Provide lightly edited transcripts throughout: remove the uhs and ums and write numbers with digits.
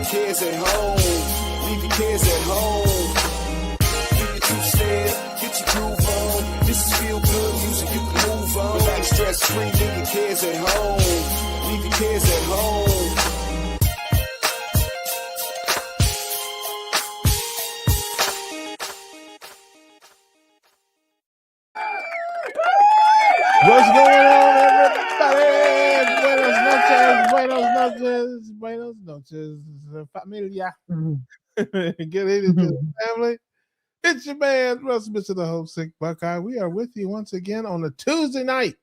your cares at home. Leave your cares at home. Get your two-step, get your groove on. This is feel-good music, you can move on. Relax, stress-free, leave your cares at home. Leave your cares at home. What's going on, everybody? Buenos noches, familia. Good evening to the family. It's your man, Russ, Mr. the Homesick Buckeye. We are with you once again on a Tuesday night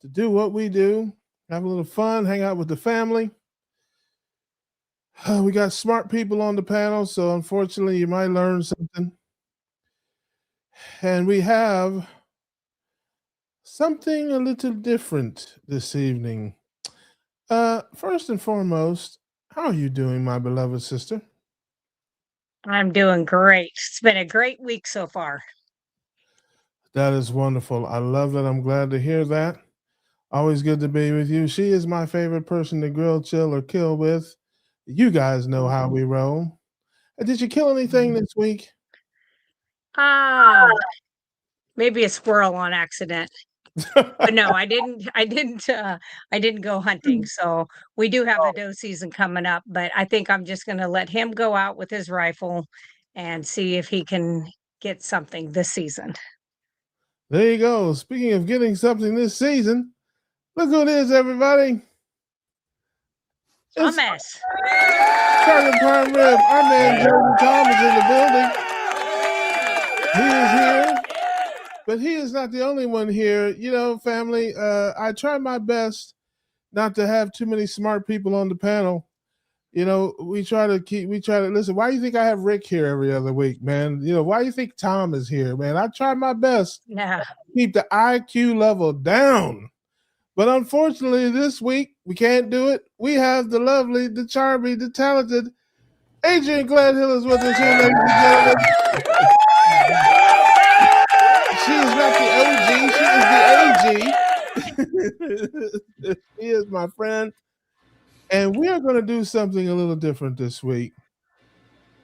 to do what we do, have a little fun, hang out with the family. We got smart people on the panel, so unfortunately you might learn something. And we have something a little different this evening. First and foremost, how are you doing, my beloved sister? I'm doing great. It's been a great week so far. That is wonderful. I love it. I'm glad to hear that. Always good to be with you. She is my favorite person to grill, chill, or kill with. You guys know how we roll. Did you kill anything this week? Maybe a squirrel on accident. But no, I didn't go hunting. So we do have the doe season coming up, but I think I'm just going to let him go out with his rifle and see if he can get something this season. There you go. Speaking of getting something this season, look who it is, everybody. Thomas. Target Prime Rib. Our man Jordan Thomas in the building. He is here. But he is not the only one here. You know, family, I try my best not to have too many smart people on the panel. You know, we try to listen. Why do you think I have Rick here every other week, man? You know, why do you think Tom is here, man? I try my best to keep the IQ level down. But unfortunately, this week, we can't do it. We have the lovely, the charming, the talented Adrian Gladhill is with us here, ladies and gentlemen. She is not the OG, she is the AG. She is my friend. And we are going to do something a little different this week.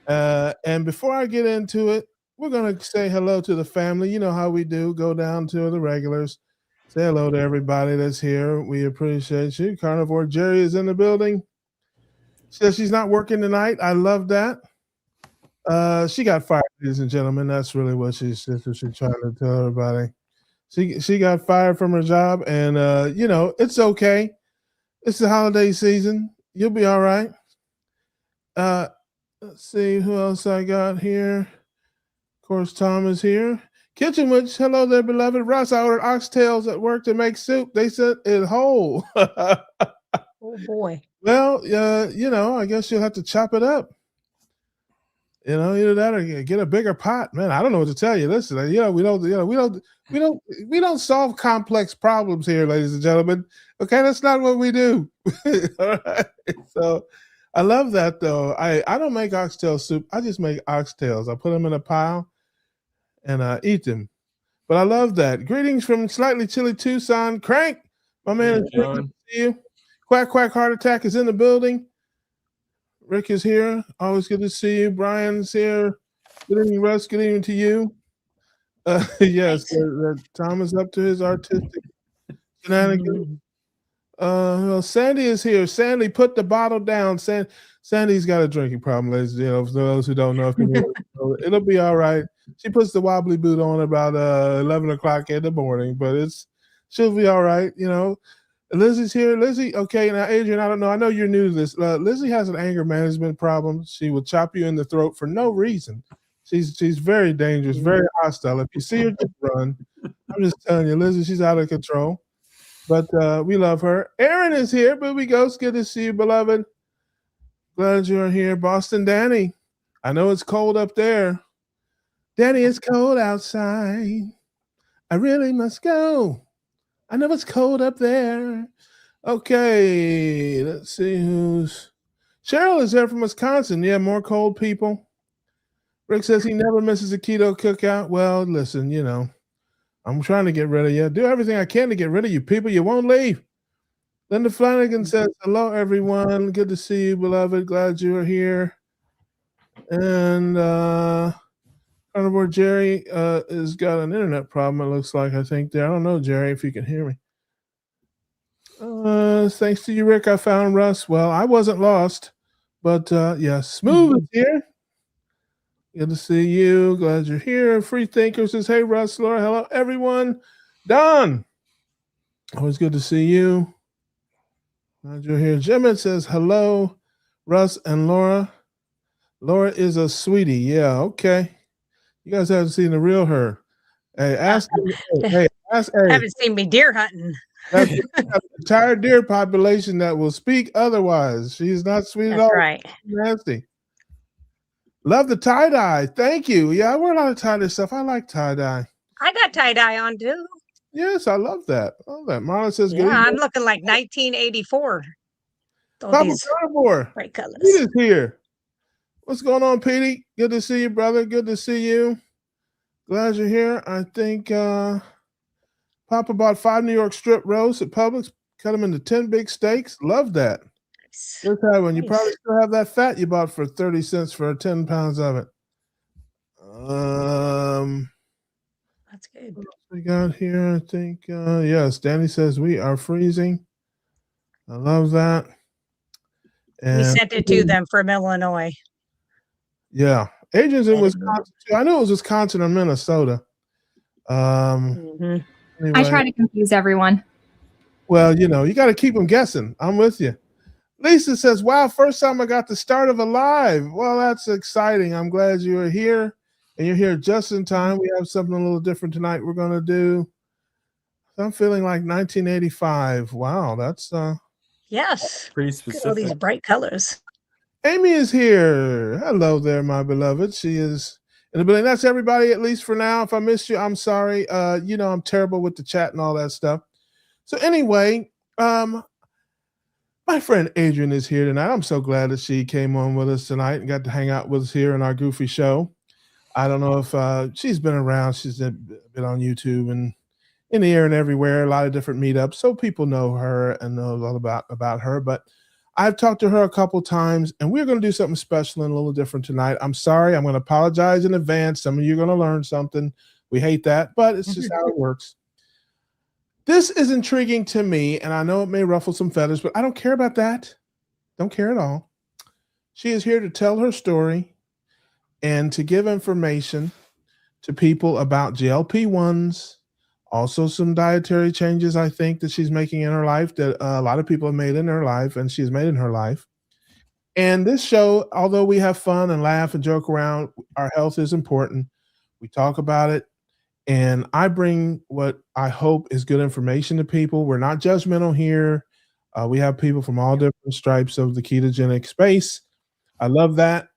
And before I get into it, we're going to say hello to the family. You know how we do. Go down to the regulars. Say hello to everybody that's here. We appreciate you. Carnivore Jerry is in the building. She says she's not working tonight. I love that. She got fired, ladies and gentlemen. That's really what she's trying to tell everybody. She got fired from her job, and you know, it's okay. It's the holiday season. You'll be all right. Let's see who else I got here. Of course, Tom is here. Kitchen Witch, hello there, beloved. Ross, I ordered oxtails at work to make soup. They sent it whole. Oh boy. Well, you know, I guess you'll have to chop it up. You know, either that or get a bigger pot, man. I don't know what to tell you. Listen, you know, we don't solve complex problems here, ladies and gentlemen. Okay, that's not what we do. All right. So, I love that though. I don't make oxtail soup. I just make oxtails. I put them in a pile and eat them. But I love that. Greetings from slightly chilly Tucson. Crank, my man. Hey, good to see you. Quack Quack Heart Attack is in the building. Rick is here. Always good to see you. Brian's here. Good evening, Russ. Good evening to you. Yes, Tom is up to his artistic shenanigans. Well, Sandy is here. Sandy, put the bottle down. Sandy's got a drinking problem, ladies. You know, for those who don't know, it'll be all right. She puts the wobbly boot on about 11 o'clock in the morning, but she'll be all right. You know. Lizzie's here. Lizzie, okay, now Adrian, I don't know. I know you're new to this. Lizzie has an anger management problem. She will chop you in the throat for no reason. She's very dangerous, very hostile. If you see her, just run. I'm just telling you, Lizzie, she's out of control. But we love her. Aaron is here, Booby Ghost. Good to see you, beloved. Glad you're here. Boston Danny. I know it's cold up there. Danny, it's cold outside. I really must go. I know it's cold up there. Okay, let's see Cheryl is there from Wisconsin. Yeah, more cold people. Rick says he never misses a keto cookout. Well, listen, you know, I'm trying to get rid of you. Do everything I can to get rid of you people. You won't leave. Linda Flanagan says, hello, everyone. Good to see you, beloved. Glad you are here. And Carnivore Jerry has got an internet problem, it looks like, I think there. I don't know, Jerry, if you can hear me. Thanks to you, Rick, I found Russ. Well, I wasn't lost, but yeah, Smooth is here. Good to see you. Glad you're here. Free Thinker says, hey, Russ, Laura, hello, everyone. Don, always good to see you. Glad you're here. Jimmy says, hello, Russ and Laura. Laura is a sweetie. Yeah, okay. You guys haven't seen the real her. Hey, ask. Hey, ask. Hey, Haven't seen me deer hunting. that's an entire deer population that will speak otherwise. She's not sweet at That's all. right. Nasty. Love the tie dye. Thank you. Yeah, I wear a lot of tie dye stuff. I like tie dye. I got tie dye on too. Yes, I love that. I love that. Marla says, Yeah, good I'm evening. looking like 1984. All Papa these Carnivore. bright colors. Pete is here. What's going on, Petey? Good to see you, brother. Good to see you. Glad you're here. I think Papa bought 5 New York strip roasts at Publix, cut them into 10 big steaks. Love that. Nice. Good time when you Nice. probably still have that fat you bought for 30 cents for 10 pounds of it. That's good. What else we got here? I think yes, Danny says we are freezing. I love that. And We sent it to them from Illinois. yeah, Adrian's in Wisconsin too. I knew it was Wisconsin or Minnesota. Mhm. Anyway, I try to confuse everyone. well, you know, you got to keep them guessing. I'm with you. Lisa says, wow, first time I got the start of a live. Well, that's exciting. I'm glad you are here, and you're here just in time. We have something a little different tonight we're going to do. I'm feeling like 1985. Wow, that's Yes. Pretty Look at all these specific. bright colors. Amy is here. Hello there, my beloved. She is in the building. That's everybody, at least for now. If I missed you, I'm sorry. You know, I'm terrible with the chat and all that stuff. So anyway, my friend Adrian is here tonight. I'm so glad that she came on with us tonight and got to hang out with us here in our goofy show. I don't know if she's been around. She's been on YouTube and in the air and everywhere, a lot of different meetups. So people know her and know a lot about her. But I've talked to her a couple times, and we're going to do something special and a little different tonight. I'm sorry. I'm going to apologize in advance. Some of you are going to learn something. We hate that, but it's just how it works. This is intriguing to me, and I know it may ruffle some feathers, but I don't care about that. Don't care at all. She is here to tell her story and to give information to people about GLP-1s, also some dietary changes I think that she's making in her life that a lot of people have made in her life and she's made in her life. And this show, although we have fun and laugh and joke around, our health is important. We talk about it. And I bring what I hope is good information to people. We're not judgmental here. We have people from all different stripes of the ketogenic space. I love that.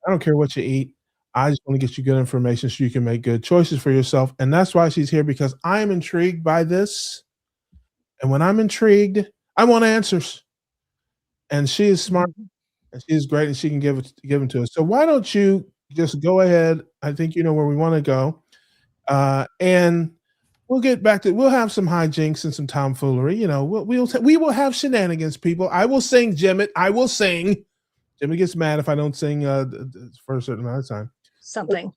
I don't care what you eat. I just want to get you good information so you can make good choices for yourself. And that's why she's here, because I am intrigued by this. And when I'm intrigued, I want answers. And she is smart and she is great and she can give them to us. So why don't you just go ahead? I think you know where we want to go. And we'll get back to, we'll have some hijinks and some tomfoolery. You know, we will have shenanigans, people. I will sing, Jimmy. I will sing. Jimmy gets mad if I don't sing for a certain amount of time. Something.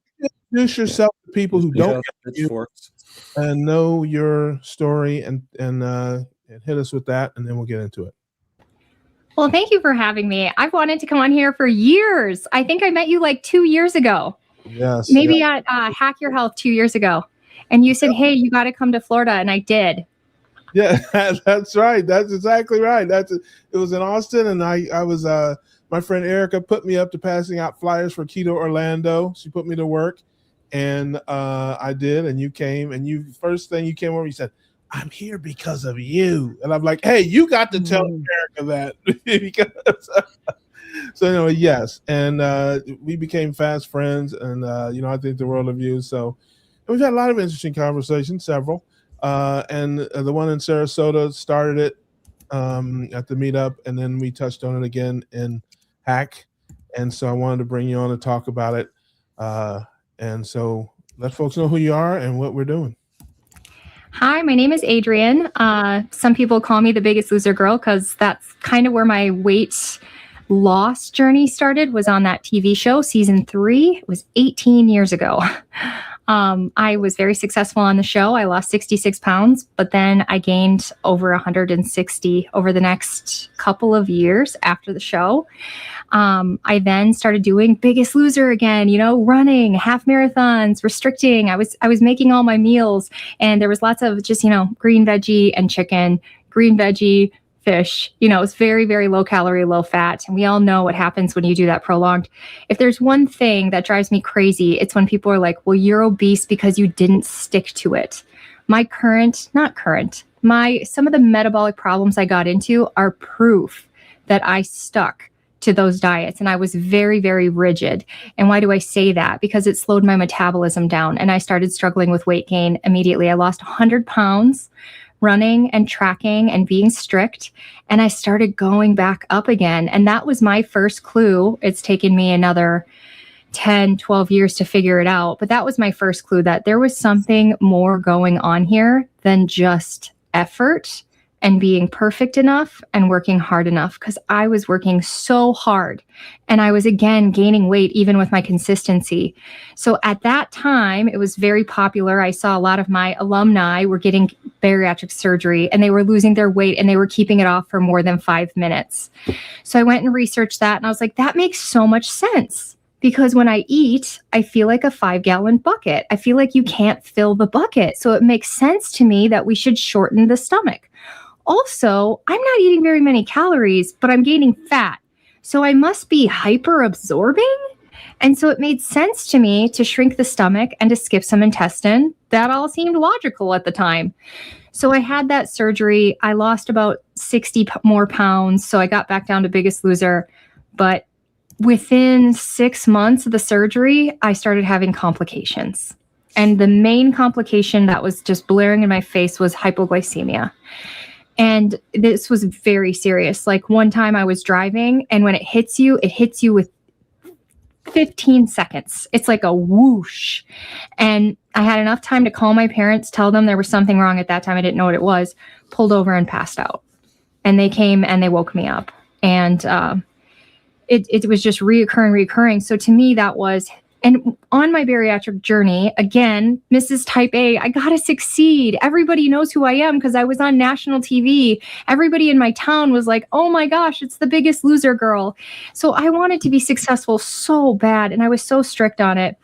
Introduce yourself to people who don't know you Pitchforks. and know your story and hit us with that, and then we'll get into it. Well, thank you for having me. I've wanted to come on here for years. I think I met you like 2 years ago. Yes. Maybe at Hack Your Health 2 years ago. And you said, hey, you got to come to Florida. And I did. Yeah, that's right. That's exactly right. It was in Austin, and I was my friend Erica put me up to passing out flyers for Keto Orlando. She put me to work, and I did. And you came, and first thing you came over, you said, "I'm here because of you," and I'm like, "Hey, you got to tell Erica that." Because so anyway, yes, and we became fast friends, and I think the world of you. So we've had a lot of interesting conversations, several. And the one in Sarasota started it at the meetup, and then we touched on it again in Hack. And so I wanted to bring you on to talk about it. And so let folks know who you are and what we're doing. Hi, my name is Adrienne. Some people call me the Biggest Loser Girl because that's kind of where my weight loss journey started, was on that TV show, season 3. It was 18 years ago. I was very successful on the show. I lost 66 pounds, but then I gained over 160 over the next couple of years after the show. I then started doing Biggest Loser again, running, half marathons, restricting. I was making all my meals, and there was lots of just, green veggie and chicken, green veggie, fish. It's very, very low calorie, low fat. And we all know what happens when you do that prolonged. If there's one thing that drives me crazy, it's when people are like, well, you're obese because you didn't stick to it. Some of the metabolic problems I got into are proof that I stuck to those diets. And I was very, very rigid. And why do I say that? Because it slowed my metabolism down. And I started struggling with weight gain immediately. I lost 100 pounds running and tracking and being strict. And I started going back up again. And that was my first clue. It's taken me another 10, 12 years to figure it out. But that was my first clue that there was something more going on here than just effort and being perfect enough and working hard enough, because I was working so hard and I was again gaining weight even with my consistency. So at that time, it was very popular. I saw a lot of my alumni were getting bariatric surgery and they were losing their weight and they were keeping it off for more than 5 minutes. So I went and researched that and I was like, that makes so much sense. Because when I eat, I feel like a 5-gallon bucket. I feel like you can't fill the bucket. So it makes sense to me that we should shorten the stomach. Also, I'm not eating very many calories, but I'm gaining fat. So I must be hyper absorbing. And so it made sense to me to shrink the stomach and to skip some intestine. That all seemed logical at the time. So I had that surgery. I lost about 60 more pounds. So I got back down to Biggest Loser. But within 6 months of the surgery, I started having complications. And the main complication that was just blaring in my face was hypoglycemia. And this was very serious. Like one time I was driving and when it hits you with 15 seconds. It's like a whoosh. And I had enough time to call my parents, tell them there was something wrong at that time. I didn't know what it was, pulled over and passed out. And they came and they woke me up. And it was just reoccurring. So to me, that was, and on my bariatric journey, again, Mrs. Type A, I got to succeed. Everybody knows who I am because I was on national TV. Everybody in my town was like, oh my gosh, it's the Biggest Loser Girl. So I wanted to be successful so bad. And I was so strict on it.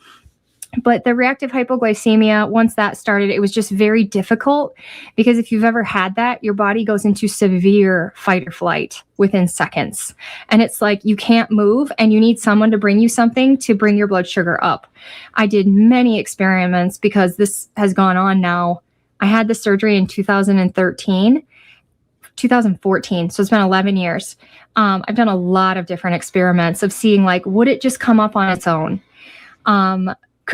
But the reactive hypoglycemia, once that started, it was just very difficult because if you've ever had that, your body goes into severe fight or flight within seconds. And it's like you can't move and you need someone to bring you something to bring your blood sugar up. I did many experiments because this has gone on now. I had the surgery in 2014. So it's been 11 years. I've done a lot of different experiments of seeing like, would it just come up on its own?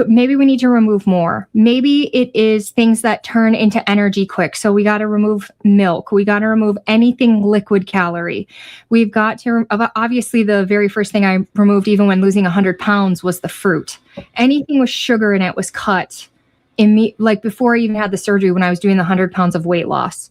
Maybe we need to remove more. Maybe it is things that turn into energy quick. So we got to remove milk. We got to remove anything liquid calorie. We've got to, obviously the very first thing I removed even when losing 100 pounds was the fruit. Anything with sugar in it was cut like before I even had the surgery when I was doing the 100 pounds of weight loss.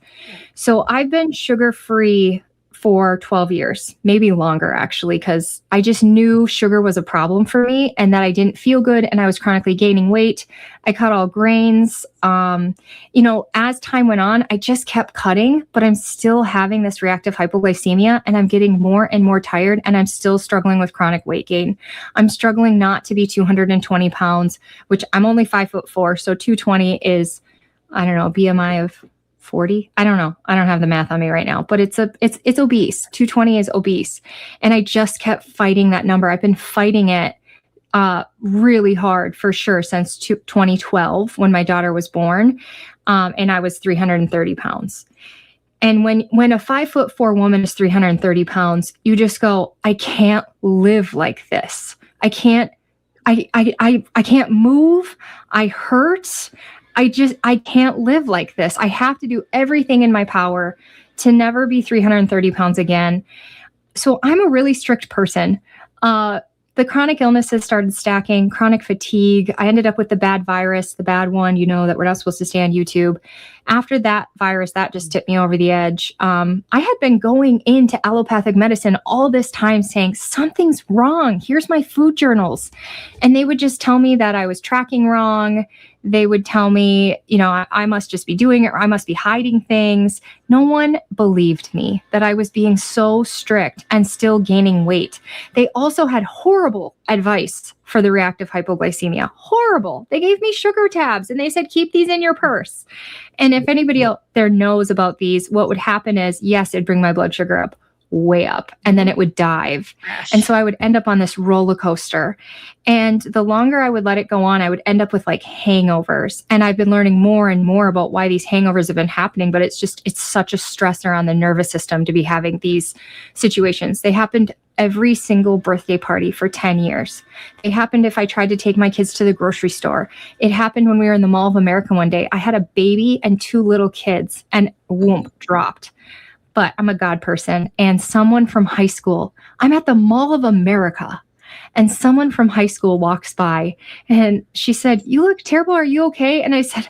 So I've been sugar-free for 12 years, maybe longer actually, because I just knew sugar was a problem for me and that I didn't feel good and I was chronically gaining weight. I cut all grains. As time went on, I just kept cutting, but I'm still having this reactive hypoglycemia and I'm getting more and more tired and I'm still struggling with chronic weight gain. I'm struggling not to be 220 pounds, which I'm only 5'4". So 220 is, I don't know, BMI of 40. I don't know. I don't have the math on me right now, but it's obese. 220 is obese. And I just kept fighting that number. I've been fighting it really hard for sure since 2012 when my daughter was born. And I was 330 pounds. And when a 5'4" woman is 330 pounds, you just go, I can't live like this. I can't move. I hurt. I can't live like this. I have to do everything in my power to never be 330 pounds again. So I'm a really strict person. the chronic illnesses started stacking, chronic fatigue. I ended up with the bad virus, the bad one, that we're not supposed to stay on YouTube. After that virus, that just tipped me over the edge. I had been going into allopathic medicine all this time saying, something's wrong. Here's my food journals. And they would just tell me that I was tracking wrong. They would tell me, I must just be doing it, or I must be hiding things. No one believed me that I was being so strict and still gaining weight. They also had horrible advice for the reactive hypoglycemia. Horrible. They gave me sugar tabs and they said, keep these in your purse. And if anybody out there knows about these, what would happen is, yes, it'd bring my blood sugar up, way up, and then it would dive. And so I would end up on this roller coaster. And the longer I would let it go on, I would end up with like hangovers. And I've been learning more and more about why these hangovers have been happening, but it's such a stressor on the nervous system to be having these situations. They happened every single birthday party for 10 years. They happened if I tried to take my kids to the grocery store. It happened when we were in the Mall of America one day. I had a baby and 2 little kids and whoomp, dropped. But I'm a God person, and someone from high school, I'm at the Mall of America, and someone from high school walks by and she said, "You look terrible. Are you okay?" And I said,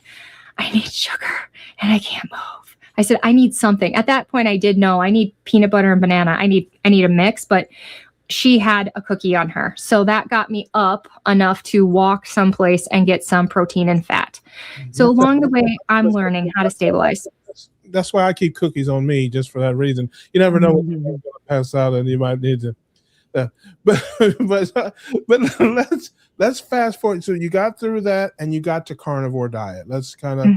"I need sugar and I can't move." I said, "I need something." At that point, I did know I need peanut butter and banana. I need a mix, but she had a cookie on her. So that got me up enough to walk someplace and get some protein and fat. So along the way, I'm learning how to stabilize. That's why I keep cookies on me, just for that reason. You never know when you're going to pass out and you might need to. But let's fast forward. So you got through that and you got to carnivore diet. Let's kind of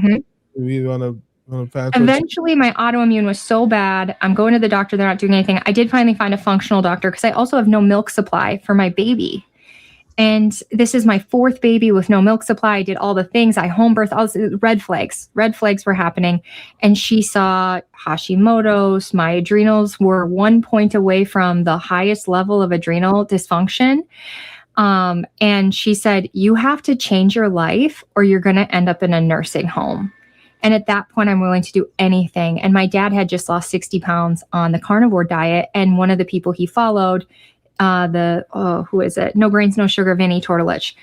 we want to fast forward. Eventually, my autoimmune was so bad. I'm going to the doctor. They're not doing anything. I did finally find a functional doctor because I also have no milk supply for my baby. And this is my 4th baby with no milk supply. I did all the things. I home birthed. All this, red flags were happening. And she saw Hashimoto's. My adrenals were 1 point away from the highest level of adrenal dysfunction. And she said, "You have to change your life or you're going to end up in a nursing home." And at that point, I'm willing to do anything. And my dad had just lost 60 pounds on the carnivore diet. And one of the people he followed, who is it? No Grains, No Sugar, Vinny Tortolich.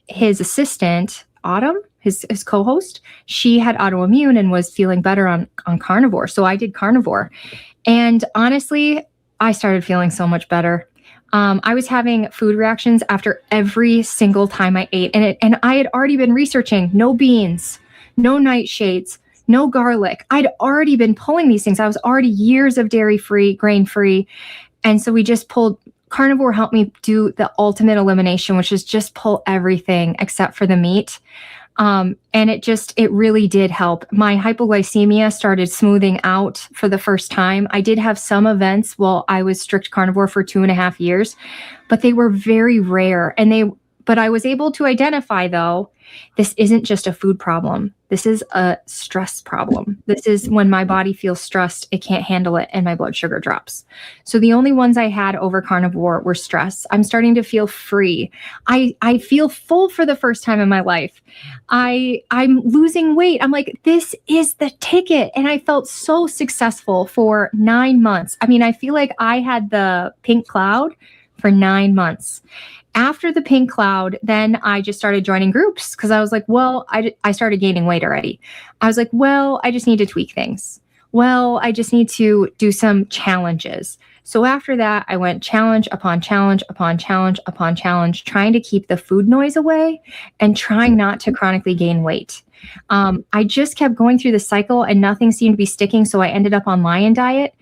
His assistant, Autumn, his co-host, she had autoimmune and was feeling better on carnivore. So I did carnivore. And honestly, I started feeling so much better. I was having food reactions after every single time I ate. And I had already been researching no beans, no nightshades, no garlic. I'd already been pulling these things. I was already years of dairy-free, grain-free. And so we just pulled, carnivore helped me do the ultimate elimination, which is just pull everything except for the meat. And it really did help. My hypoglycemia started smoothing out for the first time. I did have some events while I was strict carnivore for 2.5 years, but they were very rare. But I was able to identify, though, this isn't just a food problem. This is a stress problem. This is when my body feels stressed, it can't handle it, and my blood sugar drops. So the only ones I had over carnivore were stress. I'm starting to feel free. I feel full for the first time in my life. I'm losing weight. I'm like, this is the ticket. And I felt so successful for 9 months. I mean, I feel like I had the pink cloud for 9 months. After the pink cloud, then I just started joining groups because I was like, well, I started gaining weight already. I was like, well, I just need to tweak things. Well, I just need to do some challenges. So after that, I went challenge upon challenge upon challenge upon challenge, trying to keep the food noise away and trying not to chronically gain weight. I just kept going through the cycle and nothing seemed to be sticking. So I ended up on Lion Diet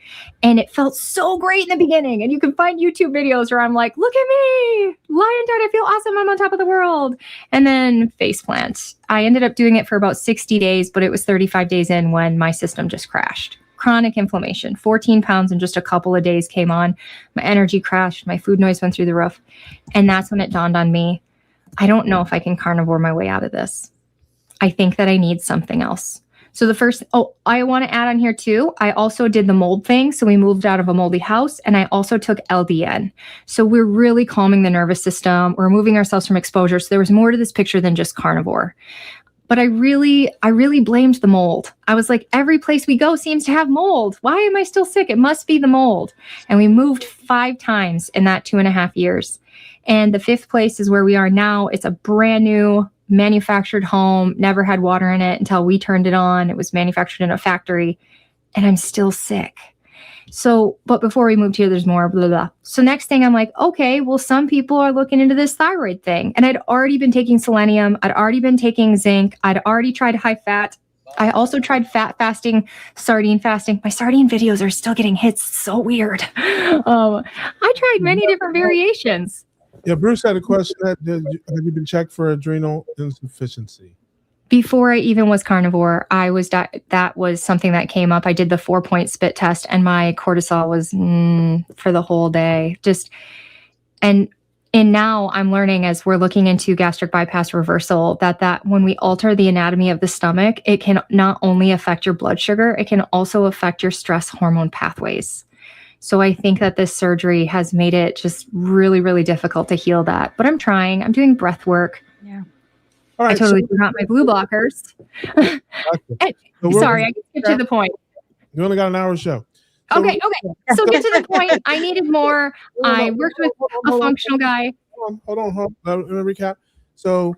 and it felt so great in the beginning. And you can find YouTube videos where I'm like, look at me, Lion Diet, I feel awesome. I'm on top of the world. And then faceplant. I ended up doing it for about 60 days, but it was 35 days in when my system just crashed. Chronic inflammation, 14 pounds in just a couple of days came on. My energy crashed. My food noise went through the roof. And that's when it dawned on me, I don't know if I can carnivore my way out of this. I think that I need something else. So I want to add on here too. I also did the mold thing. So we moved out of a moldy house and I also took LDN. So we're really calming the nervous system. We're removing ourselves from exposure. So there was more to this picture than just carnivore. But I really blamed the mold. I was like, every place we go seems to have mold. Why am I still sick? It must be the mold. And we moved 5 times in that 2.5 years. And the 5th place is where we are now. It's a brand new manufactured home, never had water in it until we turned it on. It was manufactured in a factory, and I'm still sick. So, but before we moved here, there's more, blah, blah. So next thing I'm like, okay, well, some people are looking into this thyroid thing. And I'd already been taking selenium. I'd already been taking zinc. I'd already tried high fat. I also tried fat fasting, sardine fasting. My sardine videos are still getting hits. So weird. I tried many different variations. Yeah, Bruce had a question. Have you been checked for adrenal insufficiency? Before I even was carnivore, that was something that came up. I did the 4-point spit test, and my cortisol was for the whole day. And now I'm learning, as we're looking into gastric bypass reversal, that when we alter the anatomy of the stomach, it can not only affect your blood sugar, it can also affect your stress hormone pathways. So I think that this surgery has made it just really, really difficult to heal that. But I'm trying. I'm doing breath work. Yeah. All right, I totally forgot my blue blockers. Sorry, I can get to the point. You only got an hour show. Okay. So get to the point. I needed more. I worked with a functional guy. Hold on. Let me recap. So,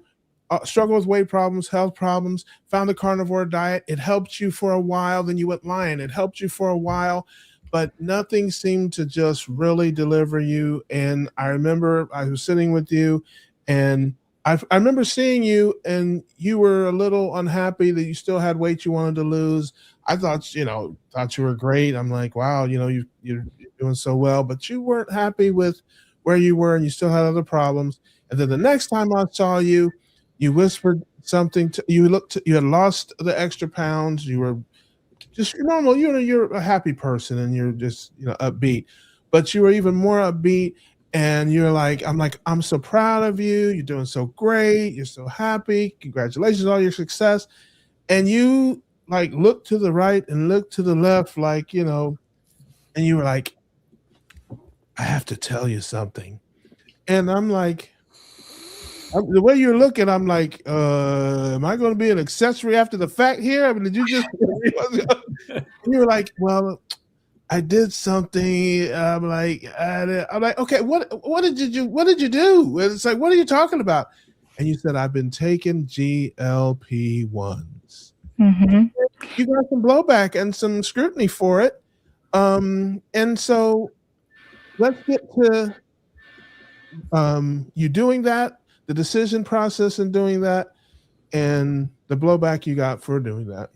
struggle with weight problems, health problems, found the carnivore diet. It helped you for a while. Then you went lion. It helped you for a while, but nothing seemed to just really deliver you. And I remember I was sitting with you, and I remember seeing you, and you were a little unhappy that you still had weight you wanted to lose. I thought you were great. I'm like, wow, you're doing so well, but you weren't happy with where you were, and you still had other problems. And then the next time I saw you, you whispered something. You had lost the extra pounds. You were just normal. You're a happy person, and you're just upbeat, but you were even more upbeat. And you're like, I'm so proud of you. You're doing so great. You're so happy. Congratulations on all your success. And you look to the right and look to the left, and you were like, I have to tell you something. And I'm like, the way you're looking, I'm like, am I going to be an accessory after the fact here? I mean, did you just, and you were like, well, I did something. I'm like, okay, what did you do? And it's like, what are you talking about? And you said, I've been taking GLP-1s. Mm-hmm. You got some blowback and some scrutiny for it. And so let's get to you doing that, the decision process in doing that, and the blowback you got for doing that.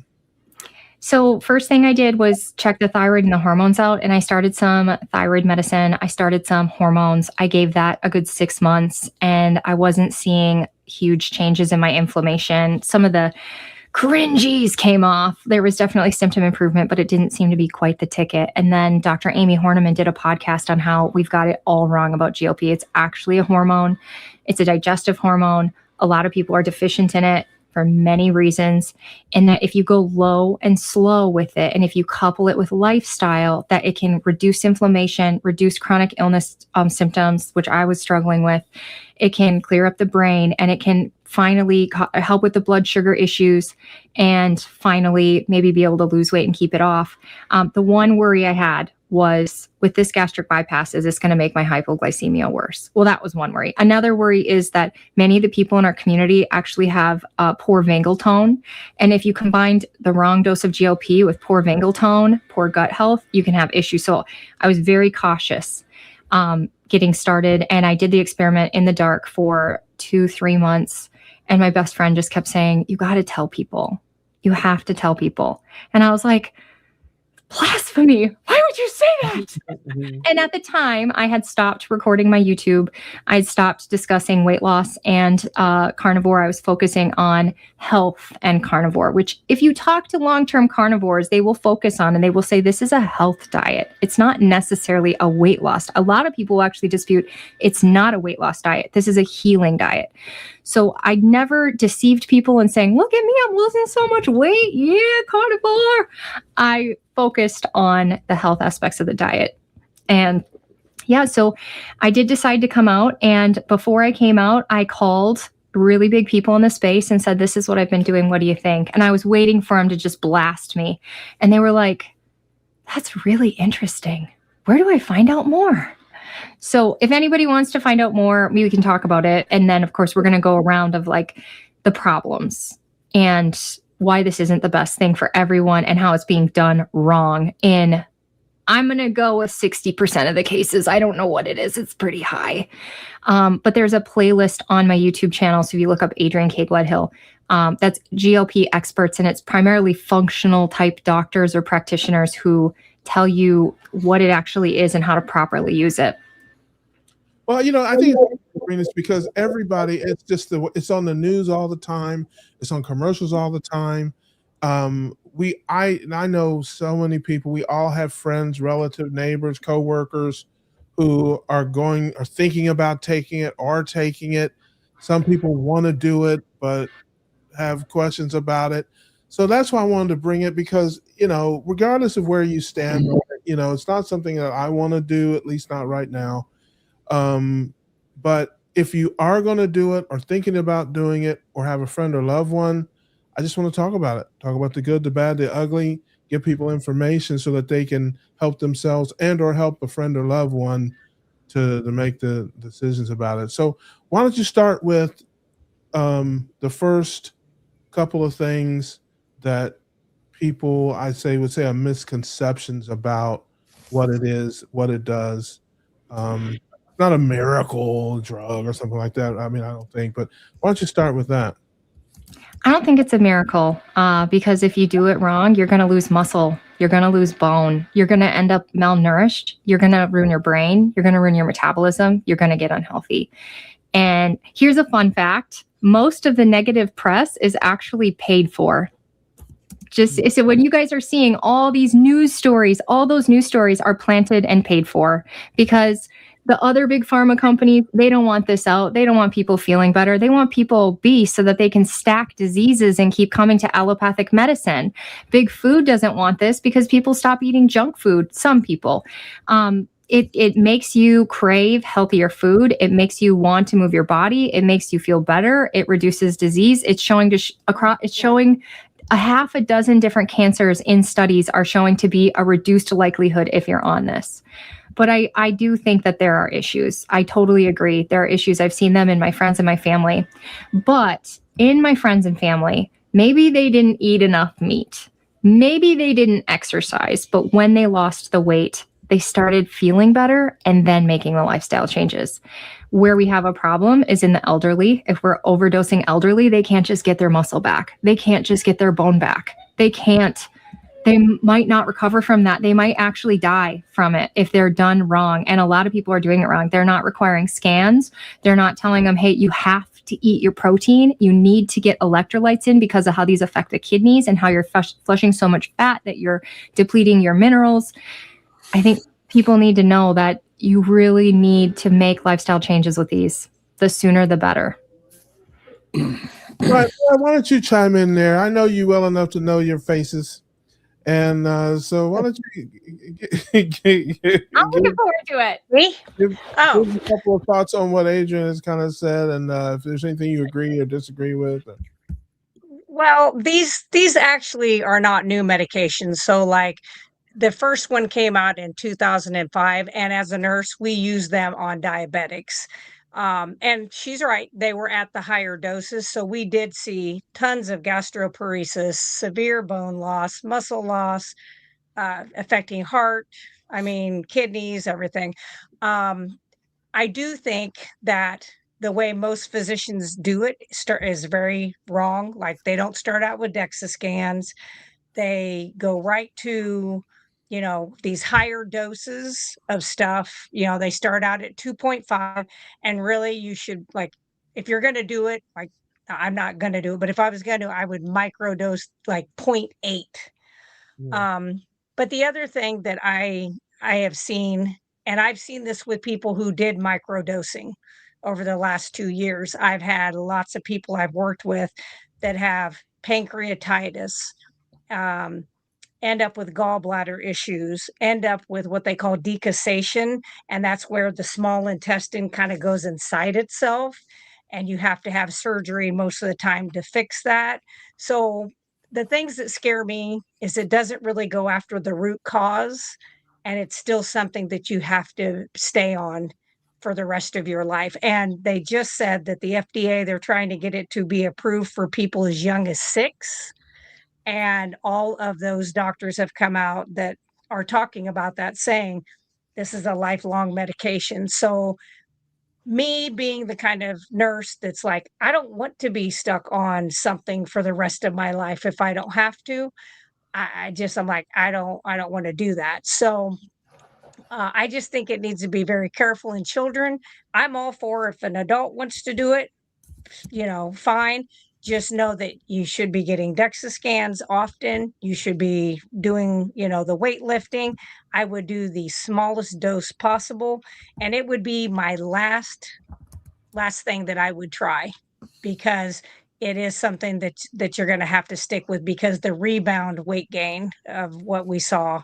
So first thing I did was check the thyroid and the hormones out, and I started some thyroid medicine. I started some hormones. I gave that a good 6 months, and I wasn't seeing huge changes in my inflammation. Some of the cringies came off. There was definitely symptom improvement, but it didn't seem to be quite the ticket. And then Dr. Amy Horniman did a podcast on how we've got it all wrong about GLP. It's actually a hormone. It's a digestive hormone. A lot of people are deficient in it for many reasons, and that if you go low and slow with it, and if you couple it with lifestyle, that it can reduce inflammation, reduce chronic illness symptoms, which I was struggling with. It can clear up the brain, and it can finally help with the blood sugar issues, and finally maybe be able to lose weight and keep it off. The one worry I had was, with this gastric bypass, is this going to make my hypoglycemia worse? Well, that was one worry. Another worry is that many of the people in our community actually have poor vagal tone. And if you combined the wrong dose of GLP with poor vagal tone, poor gut health, you can have issues. So I was very cautious getting started. And I did the experiment in the dark for 2-3 months. And my best friend just kept saying, you got to tell people. You have to tell people. And I was like, blasphemy. Why would you say that? And at the time, I had stopped recording my YouTube. I had stopped discussing weight loss and carnivore. I was focusing on health and carnivore, which if you talk to long-term carnivores, they will focus on, and they will say this is a health diet. It's not necessarily a weight loss. A lot of people actually dispute it's not a weight loss diet. This is a healing diet. So I never deceived people in saying, look at me, I'm losing so much weight. Yeah, carnivore. I focused on the health aspects of the diet. And yeah, so I did decide to come out. And before I came out, I called really big people in the space and said, this is what I've been doing. What do you think? And I was waiting for them to just blast me. And they were like, that's really interesting. Where do I find out more? So if anybody wants to find out more, we can talk about it. And then, of course, we're going to go around of like the problems and why this isn't the best thing for everyone and how it's being done wrong in, I'm going to go with 60% of the cases. I don't know what it is. It's pretty high. But there's a playlist on my YouTube channel. So if you look up Adrienne K. Gledhill, that's GLP experts, and it's primarily functional type doctors or practitioners who tell you what it actually is and how to properly use it. Well, I think it's because everybody, it's on the news all the time. It's on commercials all the time. I know so many people. We all have friends, relatives, neighbors, coworkers who are thinking about taking it or taking it. Some people want to do it, but have questions about it. So that's why I wanted to bring it, because, regardless of where you stand, it's not something that I want to do, at least not right now. But if you are going to do it or thinking about doing it or have a friend or loved one, I just want to talk about it. Talk about the good, the bad, the ugly, give people information so that they can help themselves and or help a friend or loved one to make the decisions about it. So why don't you start with the first couple of things that people, would say are misconceptions about what it is, what it does. Not a miracle drug or something like that. I mean, I don't think, but why don't you start with that? I don't think it's a miracle because if you do it wrong, you're going to lose muscle. You're going to lose bone. You're going to end up malnourished. You're going to ruin your brain. You're going to ruin your metabolism. You're going to get unhealthy. And here's a fun fact. Most of the negative press is actually paid for. So when you guys are seeing all these news stories, all those news stories are planted and paid for, because the other big pharma companies, they don't want this out. They don't want people feeling better. They want people obese so that they can stack diseases and keep coming to allopathic medicine. Big food doesn't want this because people stop eating junk food. Some people. It makes you crave healthier food. It makes you want to move your body. It makes you feel better. It reduces disease. It's showing it's showing a half a dozen different cancers in studies are showing to be a reduced likelihood if you're on this. But I do think that there are issues. I totally agree. There are issues. I've seen them in my friends and my family. But in my friends and family, maybe they didn't eat enough meat. Maybe they didn't exercise. But when they lost the weight, they started feeling better and then making the lifestyle changes. Where we have a problem is in the elderly. If we're overdosing elderly, they can't just get their muscle back. They can't just get their bone back. They might not recover from that. They might actually die from it if they're done wrong. And a lot of people are doing it wrong. They're not requiring scans. They're not telling them, hey, you have to eat your protein. You need to get electrolytes in because of how these affect the kidneys and how you're flushing so much fat that you're depleting your minerals. I think people need to know that you really need to make lifestyle changes with these. The sooner, the better. Right. Well, why don't you chime in there? I know you well enough to know your faces. And so why don't you I'm looking forward to it. give a couple of thoughts on what Adrienne has kind of said, and if there's anything you agree or disagree with. Well, these actually are not new medications. So like the first one came out in 2005, and as a nurse, we use them on diabetics. And she's right, they were at the higher doses. So we did see tons of gastroparesis, severe bone loss, muscle loss, affecting heart, kidneys, everything. I do think that the way most physicians do it is very wrong. Like they don't start out with DEXA scans. They go right to, these higher doses of stuff. They start out at 2.5, and really you should, like, if you're going to do it, like, I'm not going to do it, but if I was going to, I would microdose like 0.8. Yeah. But the other thing that I have seen, and I've seen this with people who did microdosing over the last 2 years. I've had lots of people I've worked with that have pancreatitis, end up with gallbladder issues, end up with what they call decussation. And that's where the small intestine kind of goes inside itself. And you have to have surgery most of the time to fix that. So the things that scare me is it doesn't really go after the root cause. and it's still something that you have to stay on for the rest of your life. And they just said that the FDA, they're trying to get it to be approved for people as young as 6. And all of those doctors have come out that are talking about that, saying this is a lifelong medication. So, me being the kind of nurse that's like, I don't want to be stuck on something for the rest of my life if I don't have to. I'm like, I don't want to do that. So, I just think it needs to be very careful in children. I'm all for if an adult wants to do it, fine. Just know that you should be getting DEXA scans often. You should be doing, the weightlifting. I would do the smallest dose possible, and it would be my last thing that I would try, because it is something that you're going to have to stick with, because the rebound weight gain of what we saw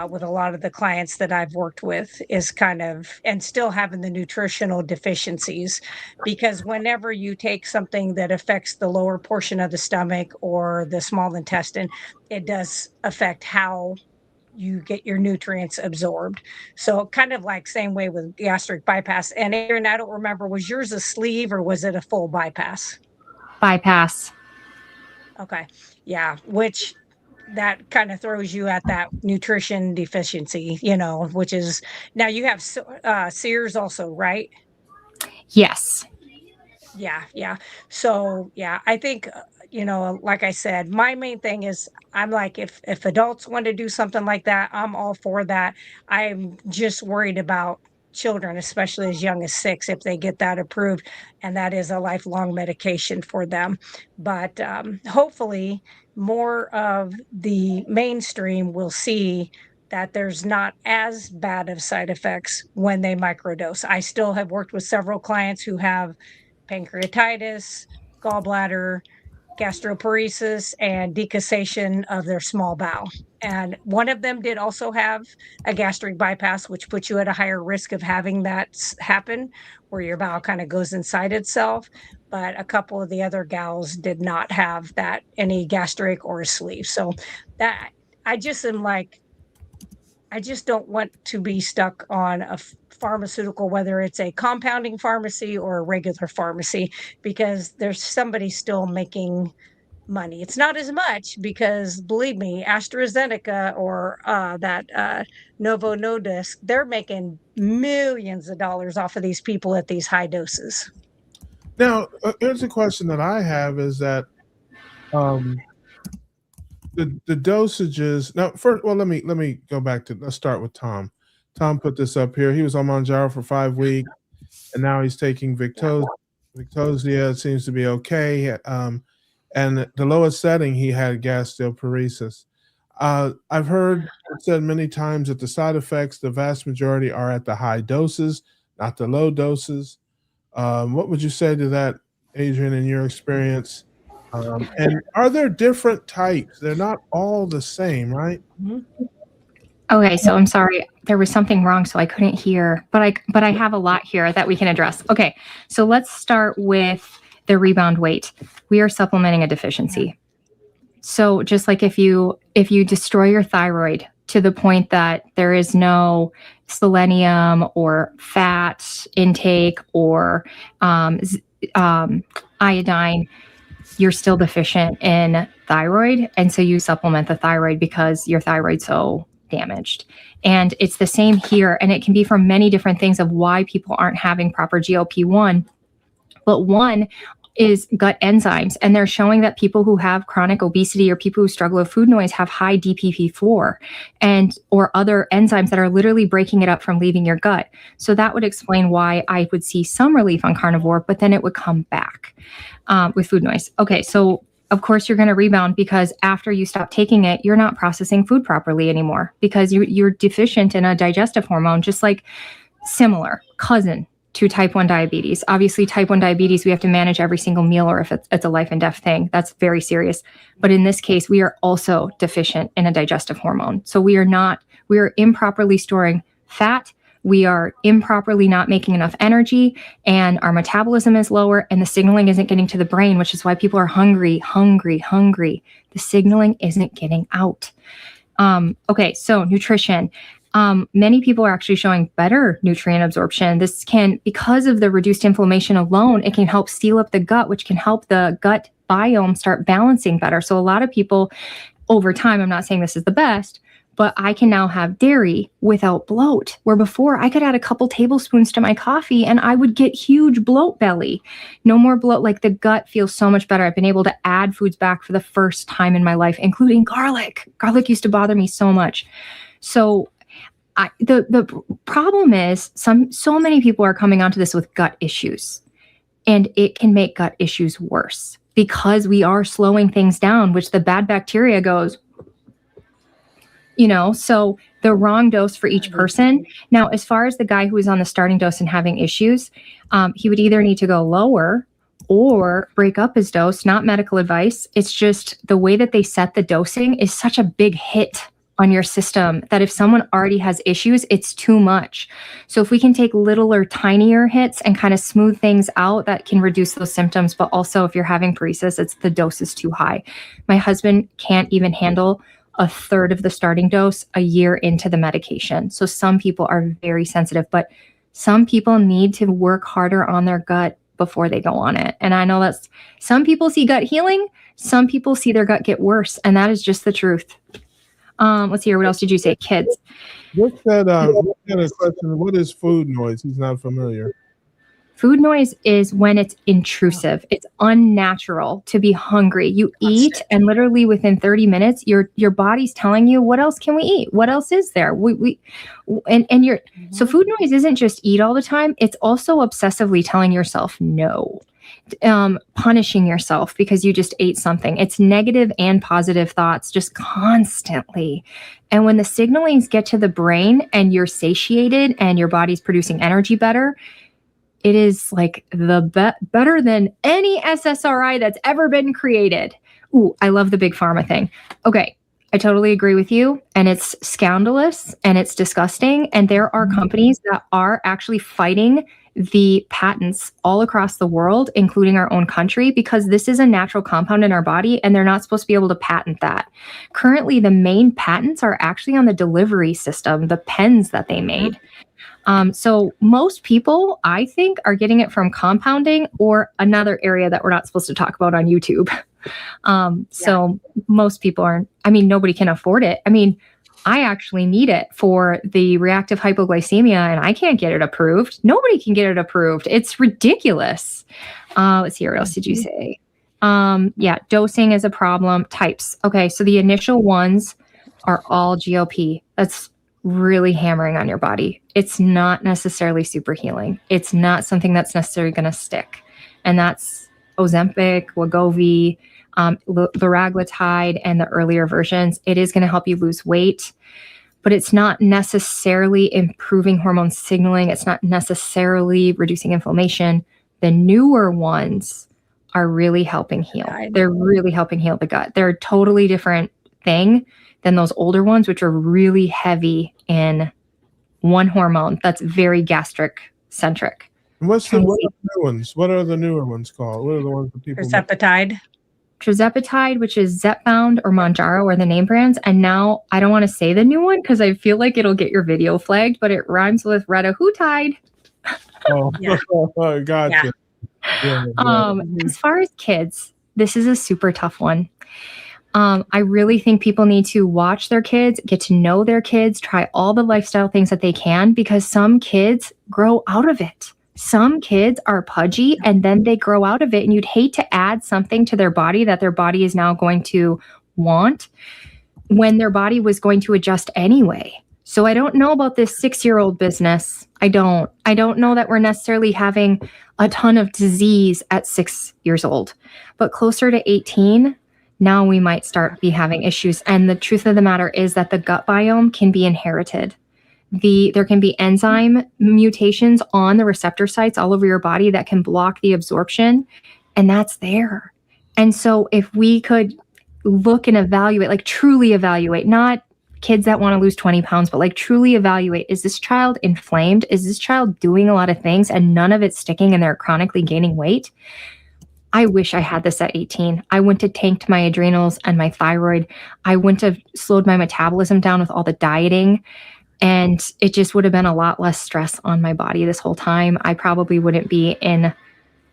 with a lot of the clients that I've worked with is kind of, and still having the nutritional deficiencies, because whenever you take something that affects the lower portion of the stomach or the small intestine, it does affect how you get your nutrients absorbed. So kind of like same way with gastric bypass. And Aaron, I don't remember, was yours a sleeve or was it a full bypass? Bypass. Okay. Yeah. Which that kind of throws you at that nutrition deficiency, which is, now you have Sears also, right? Yes. Yeah. So, yeah, I think, like I said, my main thing is I'm like, if adults want to do something like that, I'm all for that. I'm just worried about children, especially as young as 6, if they get that approved, and that is a lifelong medication for them. But hopefully more of the mainstream will see that there's not as bad of side effects when they microdose. I still have worked with several clients who have pancreatitis, gallbladder, gastroparesis, and decussation of their small bowel. And one of them did also have a gastric bypass, which puts you at a higher risk of having that happen, where your bowel kind of goes inside itself. But a couple of the other gals did not have that, any gastric or a sleeve. So that, I just am like, I just don't want to be stuck on a pharmaceutical, whether it's a compounding pharmacy or a regular pharmacy, because there's somebody still making money. It's not as much, because believe me, AstraZeneca or that Novo Nordisk, they're making millions of dollars off of these people at these high doses. Now, here's a question that I have: is that the dosages? Now, first, well, let me go back to. Let's start with Tom. Tom put this up here. He was on Mounjaro for 5 weeks, and now he's taking Victoza. Victoza seems to be okay. And the lowest setting, he had gastroparesis. I've heard it said many times that the side effects, the vast majority, are at the high doses, not the low doses. What would you say to that, Adrian, in your experience? And are there different types? They're not all the same, right? Okay, so I'm sorry, there was something wrong, so I couldn't hear, but I have a lot here that we can address. Okay, so let's start with the rebound weight. We are supplementing a deficiency. So just like if you destroy your thyroid to the point that there is no selenium or fat intake or iodine, you're still deficient in thyroid. And so you supplement the thyroid because your thyroid's so damaged. And it's the same here. And it can be from many different things of why people aren't having proper GLP-1. But one is gut enzymes. And they're showing that people who have chronic obesity or people who struggle with food noise have high DPP4 or other enzymes that are literally breaking it up from leaving your gut. So that would explain why I would see some relief on carnivore, but then it would come back with food noise. Okay, so of course you're going to rebound because after you stop taking it, you're not processing food properly anymore because you're deficient in a digestive hormone, just like similar cousin to type 1 diabetes. Obviously, type 1 diabetes, we have to manage every single meal, or if it's a life and death thing, that's very serious. But in this case, we are also deficient in a digestive hormone. So we are improperly storing fat. We are improperly not making enough energy, and our metabolism is lower, and the signaling isn't getting to the brain, which is why people are hungry. The signaling isn't getting out. Okay, so nutrition. Many people are actually showing better nutrient absorption. This can, because of the reduced inflammation alone, it can help seal up the gut, which can help the gut biome start balancing better. So a lot of people over time, I'm not saying this is the best, but I can now have dairy without bloat, where before I could add a couple tablespoons to my coffee and I would get huge bloat belly. No more bloat. Like, the gut feels so much better. I've been able to add foods back for the first time in my life, including garlic. Garlic used to bother me so much. So the problem is so many people are coming onto this with gut issues, and it can make gut issues worse because we are slowing things down, which the bad bacteria goes, so the wrong dose for each person. Now, as far as the guy who is on the starting dose and having issues, he would either need to go lower or break up his dose. Not medical advice. It's just the way that they set the dosing is such a big hit on your system that if someone already has issues, it's too much. So if we can take littler, tinier hits and kind of smooth things out, that can reduce those symptoms. But also, if you're having paresis, the dose is too high. My husband can't even handle a third of the starting dose a year into the medication. So some people are very sensitive, but some people need to work harder on their gut before they go on it. And I know that's, some people see gut healing, some people see their gut get worse, and that is just the truth. Let's hear. What else did you say? Kids. Rick said, Rick had a question. What is food noise? He's not familiar. Food noise is when it's intrusive. It's unnatural to be hungry. You eat, and literally within 30 minutes, your body's telling you, what else can we eat? What else is there? So food noise isn't just eat all the time. It's also obsessively telling yourself no. Punishing yourself because you just ate something. It's negative and positive thoughts just constantly. And when the signalings get to the brain and you're satiated and your body's producing energy better, it is like better than any SSRI that's ever been created. Ooh, I love the big pharma thing. Okay, I totally agree with you. And it's scandalous and it's disgusting. And there are companies that are actually fighting the patents all across the world, including our own country, because this is a natural compound in our body and they're not supposed to be able to patent that. Currently, the main patents are actually on the delivery system, the pens that they made. So most people, I think, are getting it from compounding or another area that we're not supposed to talk about on YouTube. So most people aren't, nobody can afford it. I actually need it for the reactive hypoglycemia and I can't get it approved. Nobody can get it approved. It's ridiculous. Let's see, what else did you say? Dosing is a problem. Types. Okay, so the initial ones are all GLP. That's really hammering on your body. It's not necessarily super healing. It's not something that's necessarily going to stick. And that's Ozempic, Wegovy, liraglutide, and the earlier versions. It is going to help you lose weight, but it's not necessarily improving hormone signaling. It's not necessarily reducing inflammation. The newer ones are really helping heal. They're really helping heal the gut. They're a totally different thing than those older ones, which are really heavy in one hormone that's very gastric centric. What are the new ones? What are the newer ones called? What are the ones that people? Tirzepatide, which is Zepbound or Mounjaro are the name brands. And now I don't want to say the new one because I feel like it'll get your video flagged, but it rhymes with Retatrutide. Oh, yeah. Gotcha. Yeah. As far as kids, this is a super tough one. I really think people need to watch their kids, get to know their kids, try all the lifestyle things that they can, because some kids grow out of it. Some kids are pudgy and then they grow out of it, and you'd hate to add something to their body that their body is now going to want when their body was going to adjust anyway. So I don't know about this 6-year-old business. I don't know that we're necessarily having a ton of disease at 6 years old, but closer to 18, now we might start be having issues. And the truth of the matter is that the gut biome can be inherited. There can be enzyme mutations on the receptor sites all over your body that can block the absorption, and that's there. And so if we could look and evaluate, like truly evaluate, not kids that want to lose 20 pounds, but like truly evaluate, is this child inflamed? Is this child doing a lot of things and none of it's sticking and they're chronically gaining weight? I wish I had this at 18. I wouldn't have tanked my adrenals and my thyroid. I wouldn't have slowed my metabolism down with all the dieting. And it just would have been a lot less stress on my body this whole time. I probably wouldn't be in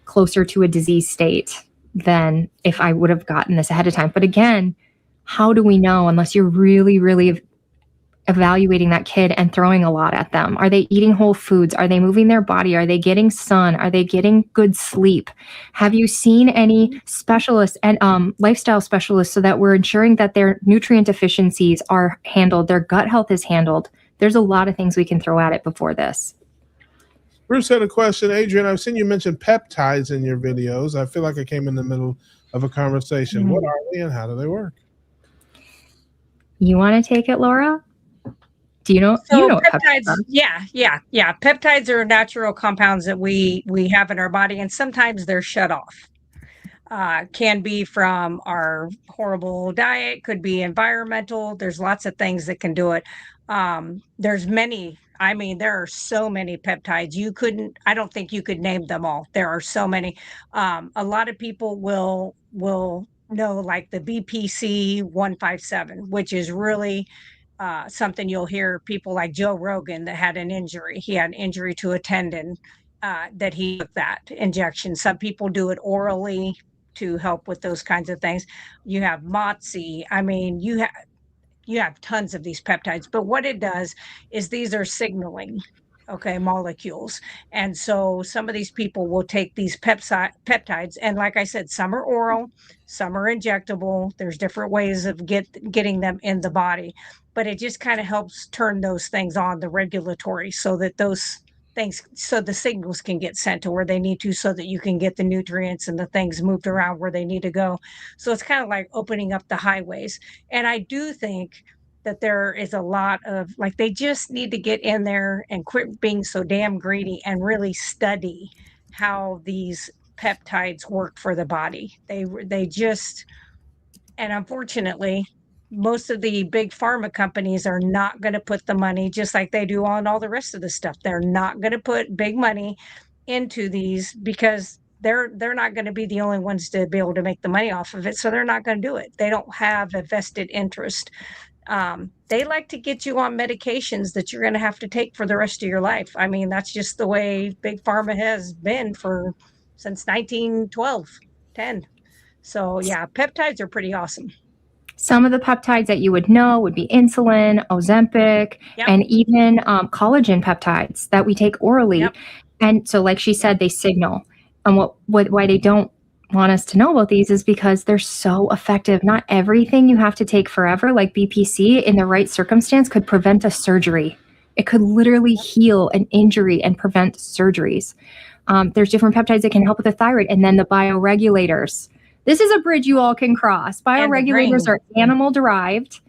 closer to a disease state than if I would have gotten this ahead of time. But again, how do we know unless you're really, really evaluating that kid and throwing a lot at them? Are they eating whole foods? Are they moving their body? Are they getting sun? Are they getting good sleep? Have you seen any specialists and lifestyle specialists so that we're ensuring that their nutrient deficiencies are handled, their gut health is handled? There's a lot of things we can throw at it before this. Bruce had a question. Adrian, I've seen you mention peptides in your videos. I feel like I came in the middle of a conversation. Mm-hmm. What are they and how do they work? You want to take it, Laura? Do you know? So you know what peptides, are. yeah. Peptides are natural compounds that we have in our body, and sometimes they're shut off. Can be from our horrible diet, could be environmental. There's lots of things that can do it. There's many. I mean, there are so many peptides. I don't think you could name them all. There are so many. A lot of people will know like the BPC 157, which is really something you'll hear people like Joe Rogan that had an injury. He had an injury to a tendon that he took that injection. Some people do it orally to help with those kinds of things. You have MOTS-y. I mean, you have tons of these peptides, but what it does is these are signaling, molecules. And so some of these people will take these peptides, and like I said, some are oral, some are injectable. There's different ways of getting them in the body, but it just kind of helps turn those things on, the regulatory, so that those things, so the signals can get sent to where they need to, so that you can get the nutrients and the things moved around where they need to go. So it's kind of like opening up the highways. And I do think that there is a lot of, like, they just need to get in there and quit being so damn greedy and really study how these peptides work for the body. They just, and unfortunately, most of the big pharma companies are not going to put the money, just like they do on all the rest of the stuff. They're not going to put big money into these because they're not going to be the only ones to be able to make the money off of it. So they're not going to do it. They don't have a vested interest. They like to get you on medications that you're going to have to take for the rest of your life. I mean, that's just the way big pharma has been since 1912, 10. So yeah, peptides are pretty awesome. Some of the peptides that you would know would be insulin, Ozempic, and even collagen peptides that we orally. orally. And so, like she said, they signal. And why they don't want us to know about these is because they're so effective. Not everything you have to take forever, like BPC, in the right circumstance could prevent a surgery. It could literally heal an injury and prevent surgeries. There's different peptides that can help with the thyroid, and then the bioregulators. This is a bridge you all can cross. Bioregulators are animal derived,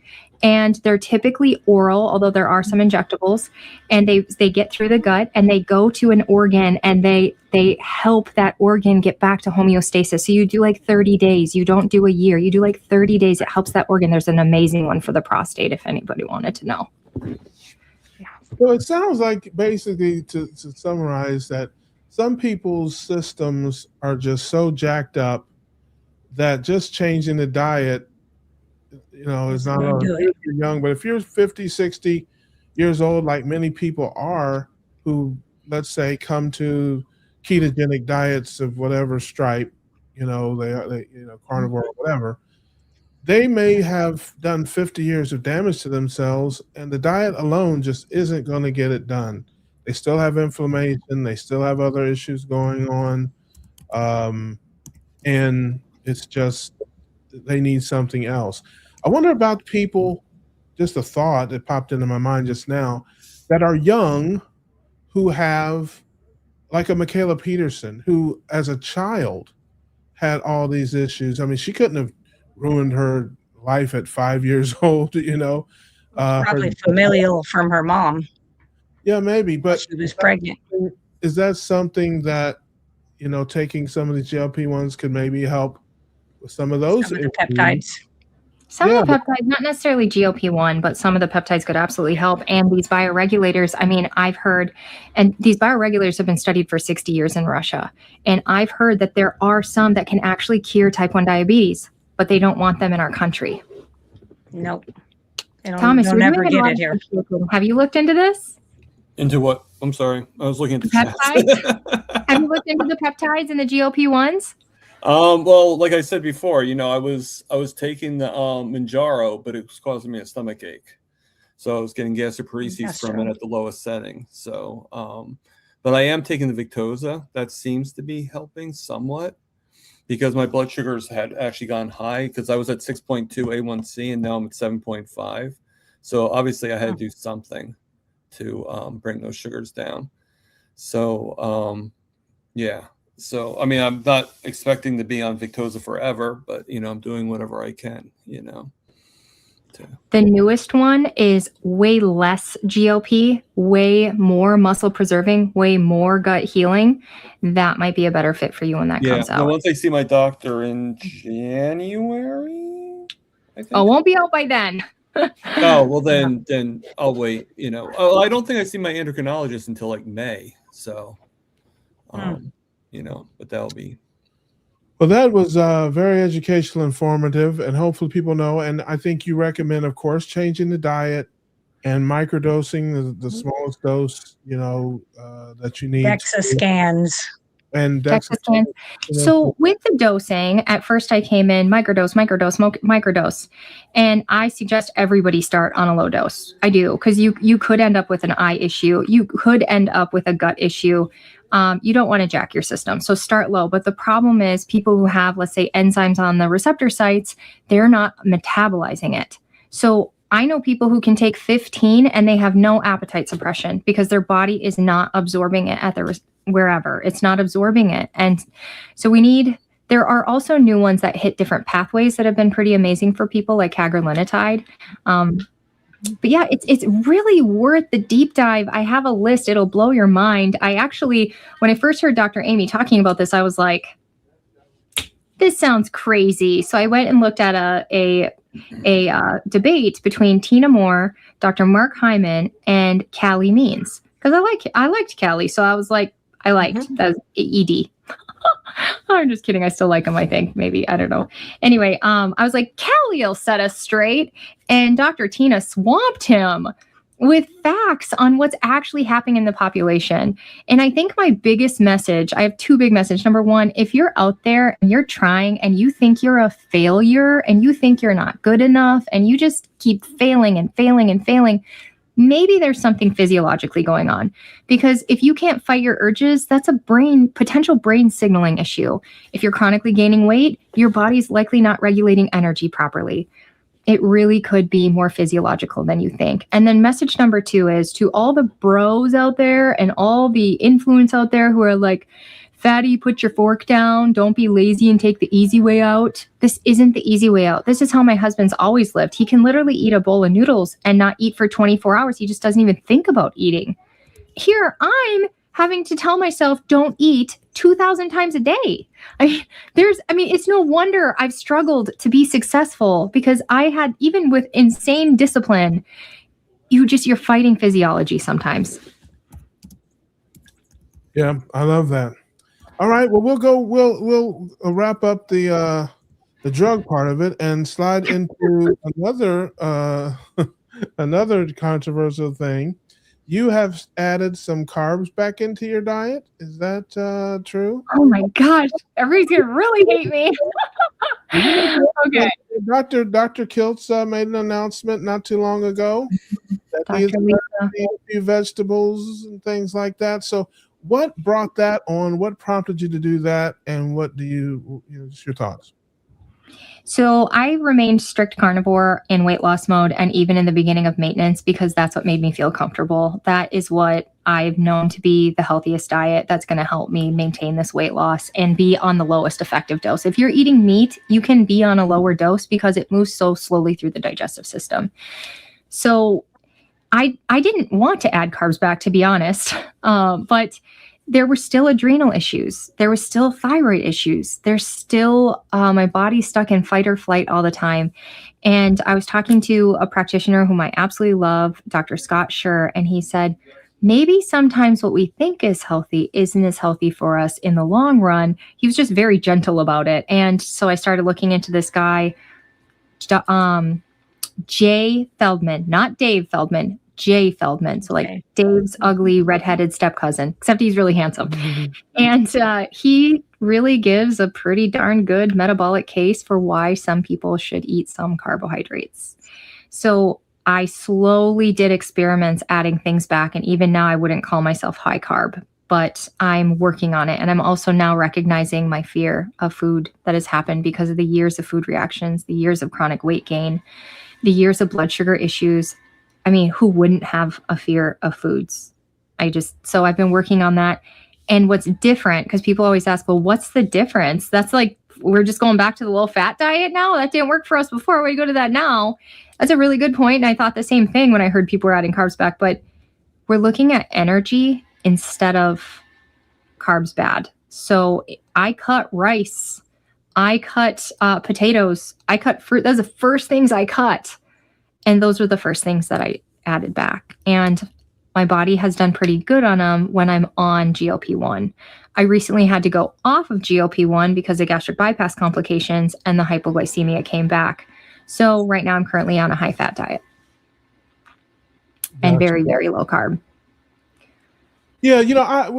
and they're typically oral, although there are some injectables, and they get through the gut and they go to an organ, and they help that organ get back to homeostasis. So you do like 30 days. You don't do a year. You do like 30 days. It helps that organ. There's an amazing one for the prostate, if anybody wanted to know. Well, it sounds like, basically, to summarize, that some people's systems are just so jacked up that just changing the diet, is not if you're young, but if you're 50, 60 years old, like many people are, who, let's say, come to ketogenic diets of whatever stripe, they carnivore or whatever, they may have done 50 years of damage to themselves, and the diet alone just isn't going to get it done. They still have inflammation. They still have other issues going on. And it's just, they need something else. I wonder about people, just a thought that popped into my mind just now, that are young, who have, like a Michaela Peterson, who as a child had all these issues. I mean, she couldn't have ruined her life at 5 years old, Probably familial from her mom. Yeah, maybe. But she was pregnant. Is that something that, taking some of these GLP-1s could maybe help with some of those? Some of the peptides. Some of the peptides, not necessarily GLP-1, but some of the peptides could absolutely help. And these bioregulators, I mean, I've heard, and these bioregulators have been studied for 60 years in Russia. And I've heard that there are some that can actually cure type 1 diabetes, but they don't want them in our country. Nope. Thomas, you'll you're never doing a get lot it of here. thinking. Have you looked into this? Into what? I'm sorry. I was looking at the Peptides? Have you looked into the peptides and the GLP-1s? Well, like I said before, I was taking the Manjaro, but it was causing me a stomach ache. So I was getting gastroparesis from it at the lowest setting. So, but I am taking the Victoza. That seems to be helping somewhat because my blood sugars had actually gone high because I was at 6.2 A1C and now I'm at 7.5. So obviously I had to do something to bring those sugars down. So, yeah. So, I mean, I'm not expecting to be on Victoza forever, but, I'm doing whatever I can, The newest one is way less GLP, way more muscle preserving, way more gut healing. That might be a better fit for you when that comes out. Once I see my doctor in January, I think. Oh, won't be out by then. Oh, well, then I'll wait, I don't think I see my endocrinologist until like May. So, but that'll be. Well, that was very educational, informative, and hopefully people know. And I think you recommend, of course, changing the diet and microdosing, the smallest dose, that you need. DEXA scans. And DEXA scans. So with the dosing, at first I came in microdose. And I suggest everybody start on a low dose. I do, because you could end up with an eye issue. You could end up with a gut issue. You don't want to jack your system. So start low. But the problem is people who have, let's say, enzymes on the receptor sites, they're not metabolizing it. So I know people who can take 15 and they have no appetite suppression because their body is not absorbing it at wherever. It's not absorbing it. And so there are also new ones that hit different pathways that have been pretty amazing for people, like cagrilintide. But yeah, it's really worth the deep dive. I have a list. It'll blow your mind. I actually, when I first heard Dr. Amy talking about this, I was like, this sounds crazy. So I went and looked at a debate between Tina Moore, Dr. Mark Hyman, and Callie Means. Because I liked Callie. So I was like, I liked that ED. I'm just kidding. I still like him, I think. Maybe. I don't know. Anyway, I was like, Callie will set us straight. And Dr. Tina swamped him with facts on what's actually happening in the population. And I think my biggest message, I have two big messages. Number one, if you're out there and you're trying and you think you're a failure and you think you're not good enough and you just keep failing and failing and failing, maybe there's something physiologically going on. Because if you can't fight your urges, that's a potential brain signaling issue. If you're chronically gaining weight, your body's likely not regulating energy properly. It really could be more physiological than you think. And then message number 2 is to all the bros out there and all the influence out there who are like, fatty, put your fork down. Don't be lazy and take the easy way out. This isn't the easy way out. This is how my husband's always lived. He can literally eat a bowl of noodles and not eat for 24 hours. He just doesn't even think about eating. Here, I'm having to tell myself, don't eat 2,000 times a day. It's no wonder I've struggled to be successful because I had, even with insane discipline, you're fighting physiology sometimes. Yeah, I love that. All right, well, we'll wrap up the drug part of it and slide into another controversial thing. You have added some carbs back into your diet. Is that true? Oh my gosh, everybody's gonna really hate me. Okay. Dr. Kiltz made an announcement not too long ago that he's eating a few vegetables and things like that. So, what brought that on? What prompted you to do that? And what what's your thoughts? So I remained strict carnivore in weight loss mode and even in the beginning of maintenance because that's what made me feel comfortable. That is what I've known to be the healthiest diet that's going to help me maintain this weight loss and be on the lowest effective dose. If you're eating meat, you can be on a lower dose because it moves so slowly through the digestive system. So I didn't want to add carbs back, to be honest, but there were still adrenal issues. There was still thyroid issues. There's still my body stuck in fight or flight all the time. And I was talking to a practitioner whom I absolutely love, Dr. Scott Schur, and he said, maybe sometimes what we think is healthy isn't as healthy for us in the long run. He was just very gentle about it. And so I started looking into this guy, Jay Feldman, not Dave Feldman, Jay Feldman. So like Dave's ugly redheaded step cousin, except he's really handsome. And he really gives a pretty darn good metabolic case for why some people should eat some carbohydrates. So I slowly did experiments adding things back. And even now I wouldn't call myself high carb, but I'm working on it. And I'm also now recognizing my fear of food that has happened because of the years of food reactions, the years of chronic weight gain, the years of blood sugar issues. I mean, who wouldn't have a fear of foods? So I've been working on that. And what's different, because people always ask, well, what's the difference? That's like, we're just going back to the low fat diet now. That didn't work for us before. We go to that now. That's a really good point. And I thought the same thing when I heard people were adding carbs back, but we're looking at energy instead of carbs bad. So I cut rice. I cut potatoes. I cut fruit. Those are the first things I cut. And those were the first things that I added back. And my body has done pretty good on them when I'm on GLP-1. I recently had to go off of GLP-1 because of gastric bypass complications and the hypoglycemia came back. So right now I'm currently on a high fat diet and very, very low carb. Yeah,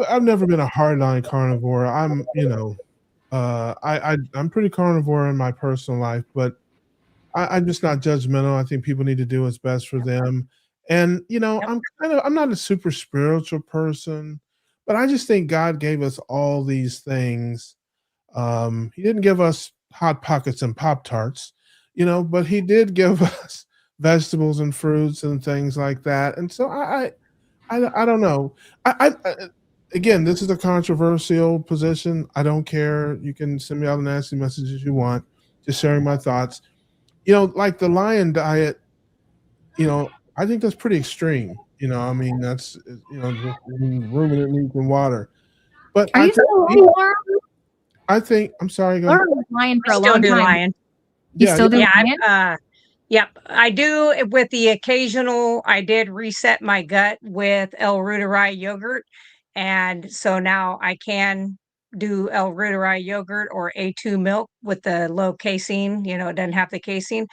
I've never been a hardline carnivore. I'm, I'm pretty carnivore in my personal life, but I'm just not judgmental. I think people need to do what's best for them. And, I'm not a super spiritual person, but I just think God gave us all these things. He didn't give us Hot Pockets and Pop-Tarts, but he did give us vegetables and fruits and things like that. And so I don't know. Again, this is a controversial position. I don't care. You can send me all the nasty messages you want. Just sharing my thoughts. Like the lion diet, I think that's pretty extreme. That's, just ruminant meat and water. But Are you still lion, Laura? I think, I'm sorry. Laura was lion for a long time. Lion. You still do lion? Yep, I do with the occasional. I did reset my gut with El Ruderai yogurt. And so now I can do El Ruderai yogurt or A2 milk with the low casein, it doesn't have the casein.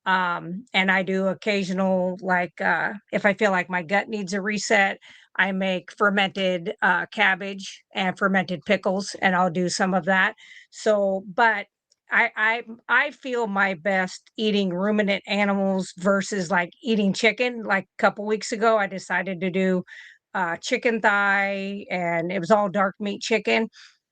And I do occasional, like if I feel like my gut needs a reset, I make fermented cabbage and fermented pickles, and I'll do some of that. So, but I feel my best eating ruminant animals versus like eating chicken. Like a couple weeks ago, I decided to do chicken thigh, and it was all dark meat chicken.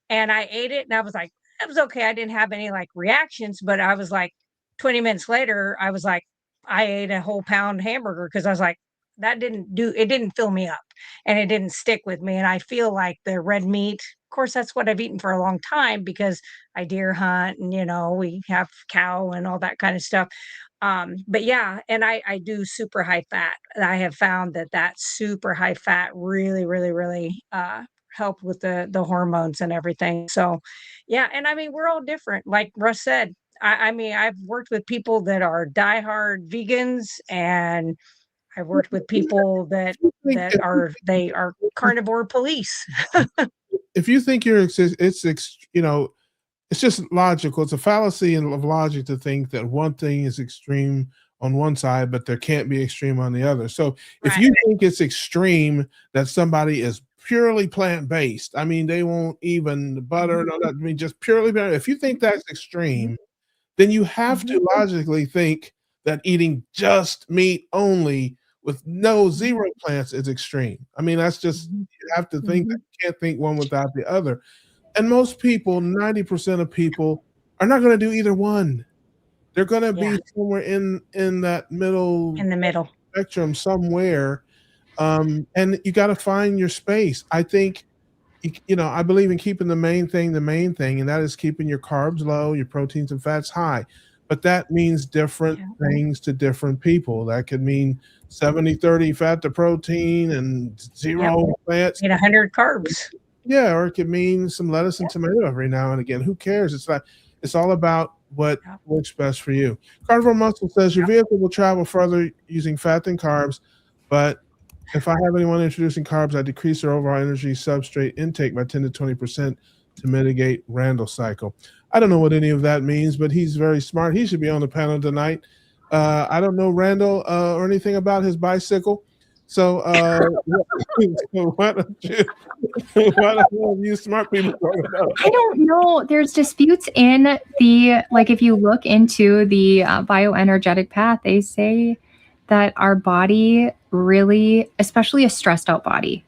And I ate it, and I was like, it was okay. I didn't have any like reactions, but I was like, 20 minutes later, I was like, I ate a whole pound hamburger because I was like, it didn't fill me up and it didn't stick with me. And I feel like the red meat, of course, that's what I've eaten for a long time because I deer hunt and, we have cow and all that kind of stuff. But yeah, and I do super high fat. I have found that super high fat really, really, really, helped with the hormones and everything. So yeah. And I mean, we're all different. Like Russ said, I mean, I've worked with people that are diehard vegans, and I've worked with people that are carnivore police. If you think it's just logical. It's a fallacy of logic to think that one thing is extreme on one side, but there can't be extreme on the other. So if you think it's extreme that somebody is purely plant-based, I mean, they won't even butter, just purely plant. If you think that's extreme, then you have to logically think that eating just meat only with zero plants is extreme. I mean, that's just, you have to think that you can't think one without the other. And most people, 90% of people, are not going to do either one. They're going to be somewhere in that middle, spectrum somewhere. And you got to find your space. I think, I believe in keeping the main thing, and that is keeping your carbs low, your proteins and fats high. But that means different things to different people. That could mean 70-30 fat to protein and zero fats. 100 carbs. Yeah, or it could mean some lettuce and tomato every now and again. Who cares? It's all about what works best for you. Carnivore Muscle says your vehicle will travel further using fat than carbs, but if I have anyone introducing carbs, I decrease their overall energy substrate intake by 10 to 20% to mitigate Randall cycle. I don't know what any of that means, but he's very smart. He should be on the panel tonight. I don't know Randall or anything about his bicycle. So, so why don't you smart people talk about I don't know. There's disputes in the, like, if you look into the bioenergetic path, they say that our body really, especially a stressed out body,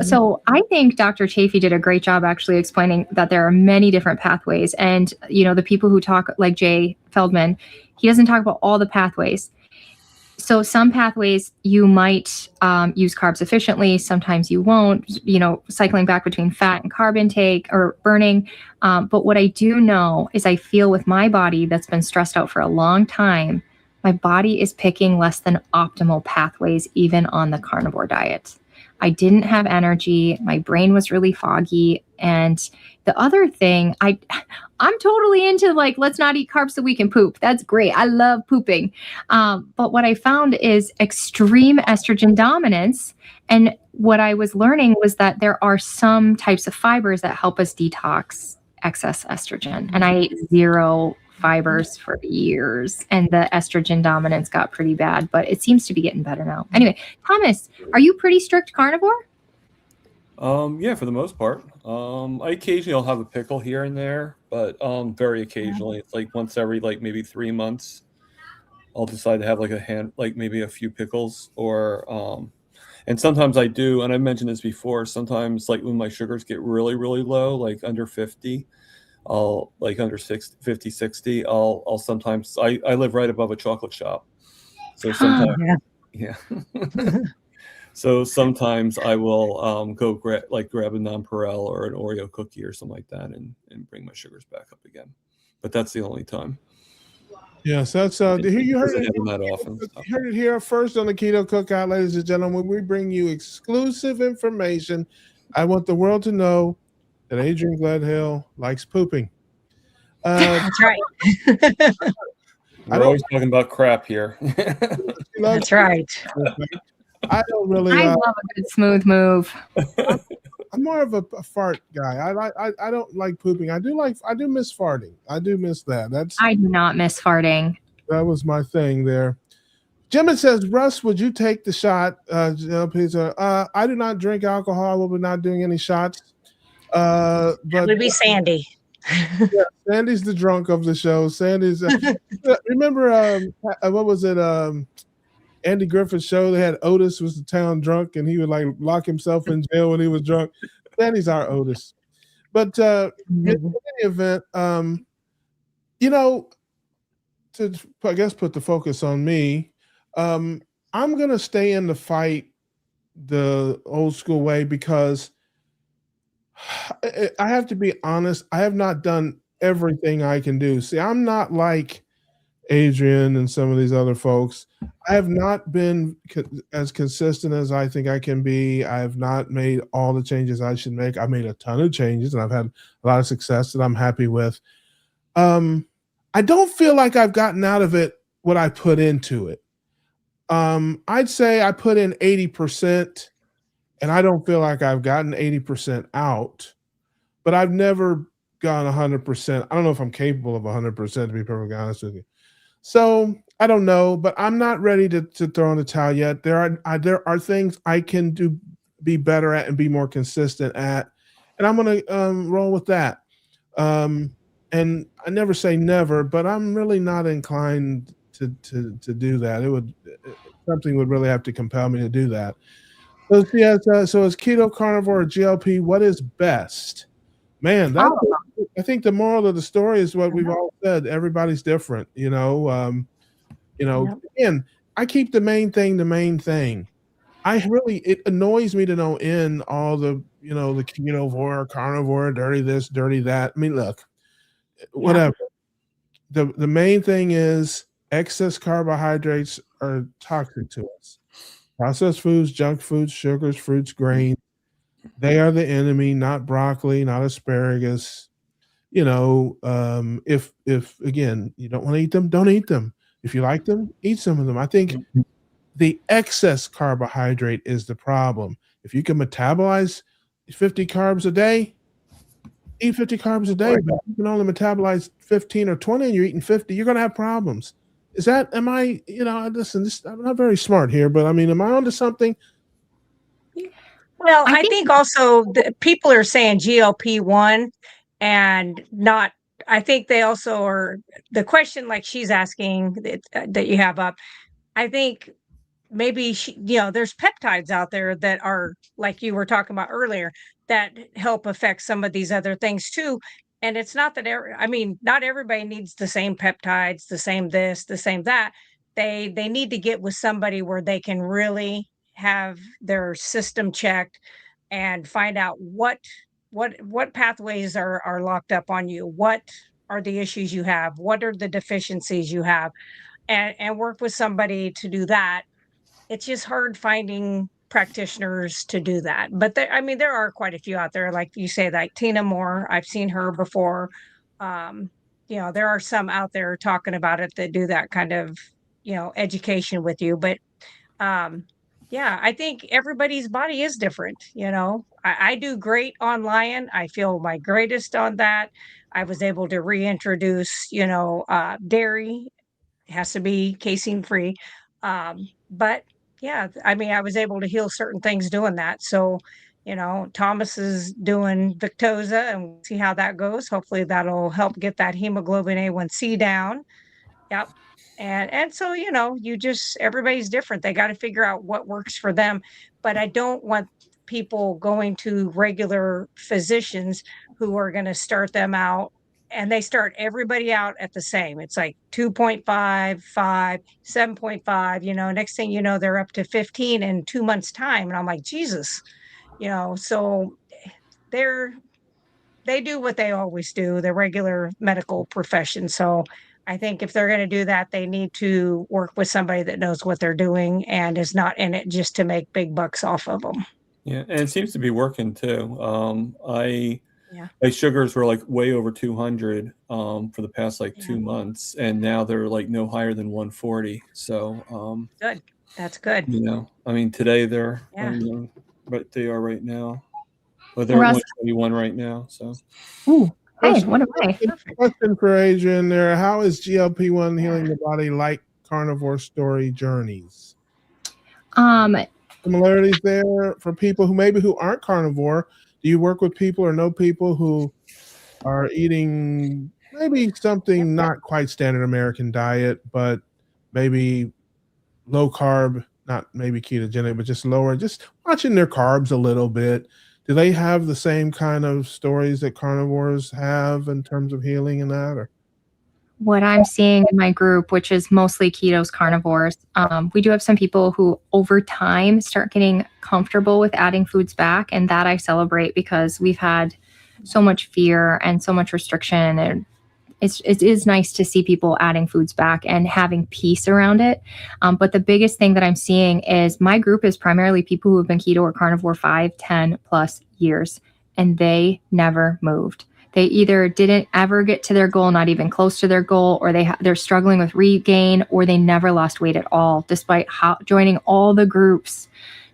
so I think Dr. Chafee did a great job actually explaining that there are many different pathways. And, the people who talk like Jay Feldman, he doesn't talk about all the pathways. So some pathways you might use carbs efficiently. Sometimes you won't, cycling back between fat and carb intake or burning. But what I do know is I feel with my body that's been stressed out for a long time, my body is picking less than optimal pathways, even on the carnivore diet. I didn't have energy. My brain was really foggy. And the other thing, I'm totally into like, let's not eat carbs so we can poop. That's great. I love pooping. But what I found is extreme estrogen dominance. And what I was learning was that there are some types of fibers that help us detox excess estrogen. And I ate zero fibers for years, and the estrogen dominance got pretty bad, but it seems to be getting better now. Anyway, Thomas, are you pretty strict carnivore? Yeah, for the most part. I occasionally I'll have a pickle here and there, but very occasionally. It's like once every like maybe 3 months, I'll decide to have like maybe a few pickles, or and sometimes I do, and I mentioned this before, sometimes like when my sugars get really, really low, like under 50, I'll like under 50, 60, I'll sometimes I live right above a chocolate shop. So sometimes yeah. So sometimes I will go grab a nonpareil or an Oreo cookie or something like that and bring my sugars back up again. But that's the only time. Yes, that's you heard it. That often. You heard it here first on the Keto Cookout, ladies and gentlemen. We bring you exclusive information. I want the world to know that Adrian Gledhill likes pooping. That's right. We're always talking about crap here. That's right. I don't really. I love a good smooth move. I'm more of a fart guy. I don't like pooping. I do miss farting. I do miss that. I do not miss farting. That was my thing there. Jimmy says, Russ, would you take the shot? Pizza. I do not drink alcohol. I will be not doing any shots. But it would be Sandy. Yeah, Sandy's the drunk of the show. Sandy's. Remember, what was it? Andy Griffith's show. They had Otis was the town drunk, and he would like lock himself in jail when he was drunk. Sandy's our Otis. But in any event, to I guess put the focus on me. I'm gonna stay in the fight the old school way because I have to be honest. I have not done everything I can do. See, I'm not like Adrian and some of these other folks. I have not been as consistent as I think I can be. I have not made all the changes I should make. I made a ton of changes and I've had a lot of success that I'm happy with. I don't feel like I've gotten out of it what I put into it. I'd say I put in 80%, and I don't feel like I've gotten 80% out, but I've never gone 100%. I don't know if I'm capable of 100%, to be perfectly honest with you. So I don't know, but I'm not ready to throw in the towel yet. There are things I can be better at and be more consistent at, and I'm going to roll with that. And I never say never, but I'm really not inclined to do that. Something would really have to compel me to do that. So yeah, so is keto, carnivore, or GLP? What is best? Man, I think the moral of the story is what we've all said. Everybody's different, Again, I keep the main thing the main thing. It annoys me to know in all the the ketovore, carnivore, dirty this, dirty that. I mean, look, whatever. The main thing is excess carbohydrates are toxic to us. Processed foods, junk foods, sugars, fruits, grains, they are the enemy, not broccoli, not asparagus. If again, you don't want to eat them, don't eat them. If you like them, eat some of them. I think the excess carbohydrate is the problem. If you can metabolize 50 carbs a day, eat 50 carbs a day, but you can only metabolize 15 or 20 and you're eating 50, you're going to have problems. am I, listen, I'm not very smart here, but I mean, am I onto something? Well, I think also people are saying GLP-1 and not, I think they also are, the question like she's asking that you have up, I think maybe there's peptides out there that are like you were talking about earlier that help affect some of these other things too. And it's not that I mean, not everybody needs the same peptides, the same this, the same that. They need to get with somebody where they can really have their system checked and find out what pathways are locked up on you, what are the issues you have, what are the deficiencies you have, and work with somebody to do that. It's just hard finding practitioners to do that. But I mean, there are quite a few out there, like you say, like Tina Moore. I've seen her before. Um, there are some out there talking about it that do that kind of, education with you. But yeah, I think everybody's body is different. I do great on Lion. I feel my greatest on that. I was able to reintroduce, dairy. It has to be casein free. But yeah, I mean, I was able to heal certain things doing that. So, Thomas is doing Victoza and we'll see how that goes. Hopefully that'll help get that hemoglobin A1C down. Yep. And so, everybody's different. They got to figure out what works for them. But I don't want people going to regular physicians who are going to start them out and they start everybody out at the same. It's like 2.5, 5, 7.5, next thing you know, they're up to 15 in 2 months time. And I'm like, Jesus, so they do what they always do, the regular medical profession. So I think if they're going to do that, they need to work with somebody that knows what they're doing and is not in it just to make big bucks off of them. Yeah, and it seems to be working too. My sugars were like way over 200 for the past 2 months, and now they're like no higher than 140. So good. That's good. I mean, today they're but they are right now. But they're at 121 right now. So. Ooh. Hey, what am I? Question for Adrian there. How is GLP-1 healing the body like carnivore story journeys? Similarities there for people who aren't carnivore. Do you work with people or know people who are eating maybe something not quite standard American diet, but maybe low carb, not maybe ketogenic, but just lower, just watching their carbs a little bit? Do they have the same kind of stories that carnivores have in terms of healing and that? Or what I'm seeing in my group, which is mostly ketos carnivores, we do have some people who over time start getting comfortable with adding foods back. And that I celebrate because we've had so much fear and so much restriction. And it is nice to see people adding foods back and having peace around it. But the biggest thing that I'm seeing is my group is primarily people who have been keto or carnivore 5, 10 plus years, and they never moved. They either didn't ever get to their goal, not even close to their goal, or they're struggling with regain, or they never lost weight at all, despite joining all the groups,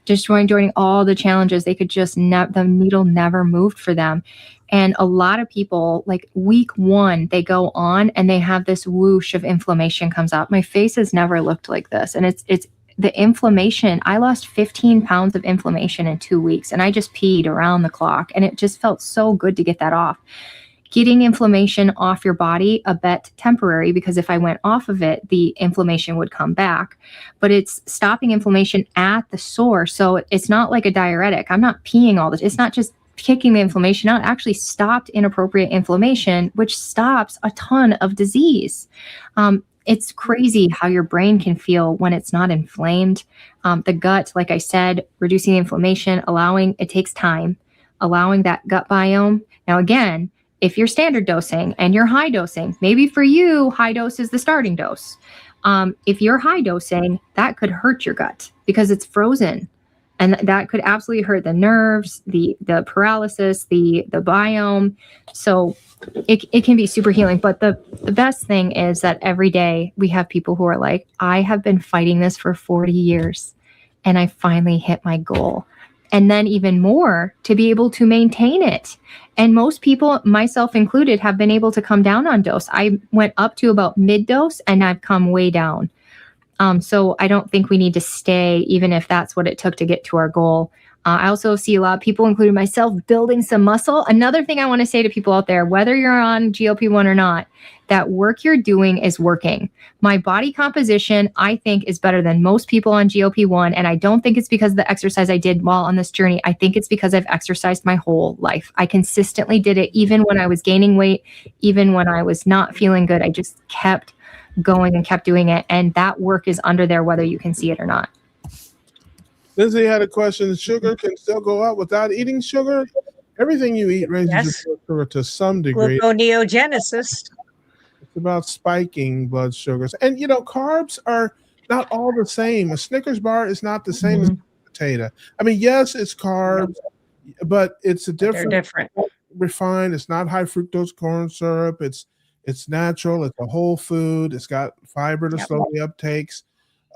just joining all the challenges. They could just, the needle never moved for them. And a lot of people, like week 1, they go on and they have this whoosh of inflammation comes up. My face has never looked like this. And it's the inflammation. I lost 15 pounds of inflammation in 2 weeks, and I just peed around the clock. And it just felt so good to get that off. Getting inflammation off your body, a bit temporary, because if I went off of it, the inflammation would come back. But it's stopping inflammation at the source. So it's not like a diuretic. I'm not peeing all this. It's not just kicking the inflammation out. It actually stopped inappropriate inflammation, which stops a ton of disease. It's crazy how your brain can feel when it's not inflamed. The gut, like I said, reducing the inflammation, it takes time, allowing that gut biome. Now, again, if you're standard dosing and you're high dosing, maybe for you, high dose is the starting dose. If you're high dosing, that could hurt your gut because it's frozen. And that could absolutely hurt the nerves, the paralysis, the biome. So it can be super healing. But the best thing is that every day we have people who are like, I have been fighting this for 40 years and I finally hit my goal. and then even more to be able to maintain it. And most people, myself included, have been able to come down on dose. I went up to about mid dose and I've come way down. So I don't think we need to stay, even if that's what it took to get to our goal. I also see a lot of people, including myself, building some muscle. Another thing I want to say to people out there, whether you're on GLP-1 or not, that work you're doing is working. My body composition, I think, is better than most people on GLP-1. And I don't think it's because of the exercise I did while on this journey. I think it's because I've exercised my whole life. I consistently did it, even when I was gaining weight, even when I was not feeling good. I just kept going and kept doing it. And that work is under there, whether you can see it or not. Lizzie had a question. Sugar can still go up without eating sugar? Everything you eat raises your blood sugar to some degree. Gluconeogenesis. It's about spiking blood sugars. And, you know, carbs are not all the same. A Snickers bar is not the same as a potato. I mean, yes, it's carbs, but it's a different. They're different. Refined. It's not high fructose corn syrup. It's natural. It's a whole food. It's got fiber to slowly uptakes.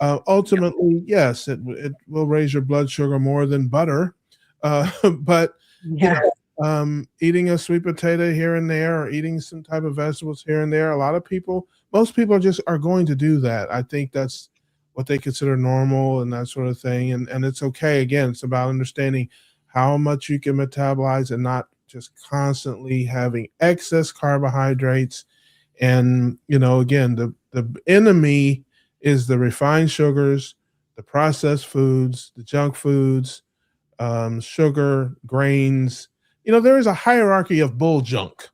Ultimately, yes, it will raise your blood sugar more than butter. But you know, eating a sweet potato here and there, or eating some type of vegetables here and there, most people are going to do that. I think that's what they consider normal and that sort of thing. And it's okay. Again, it's about understanding how much you can metabolize and not just constantly having excess carbohydrates. And, you know, again, the enemy is the refined sugars, the processed foods, the junk foods, sugar, grains. You know, there is a hierarchy of bull junk.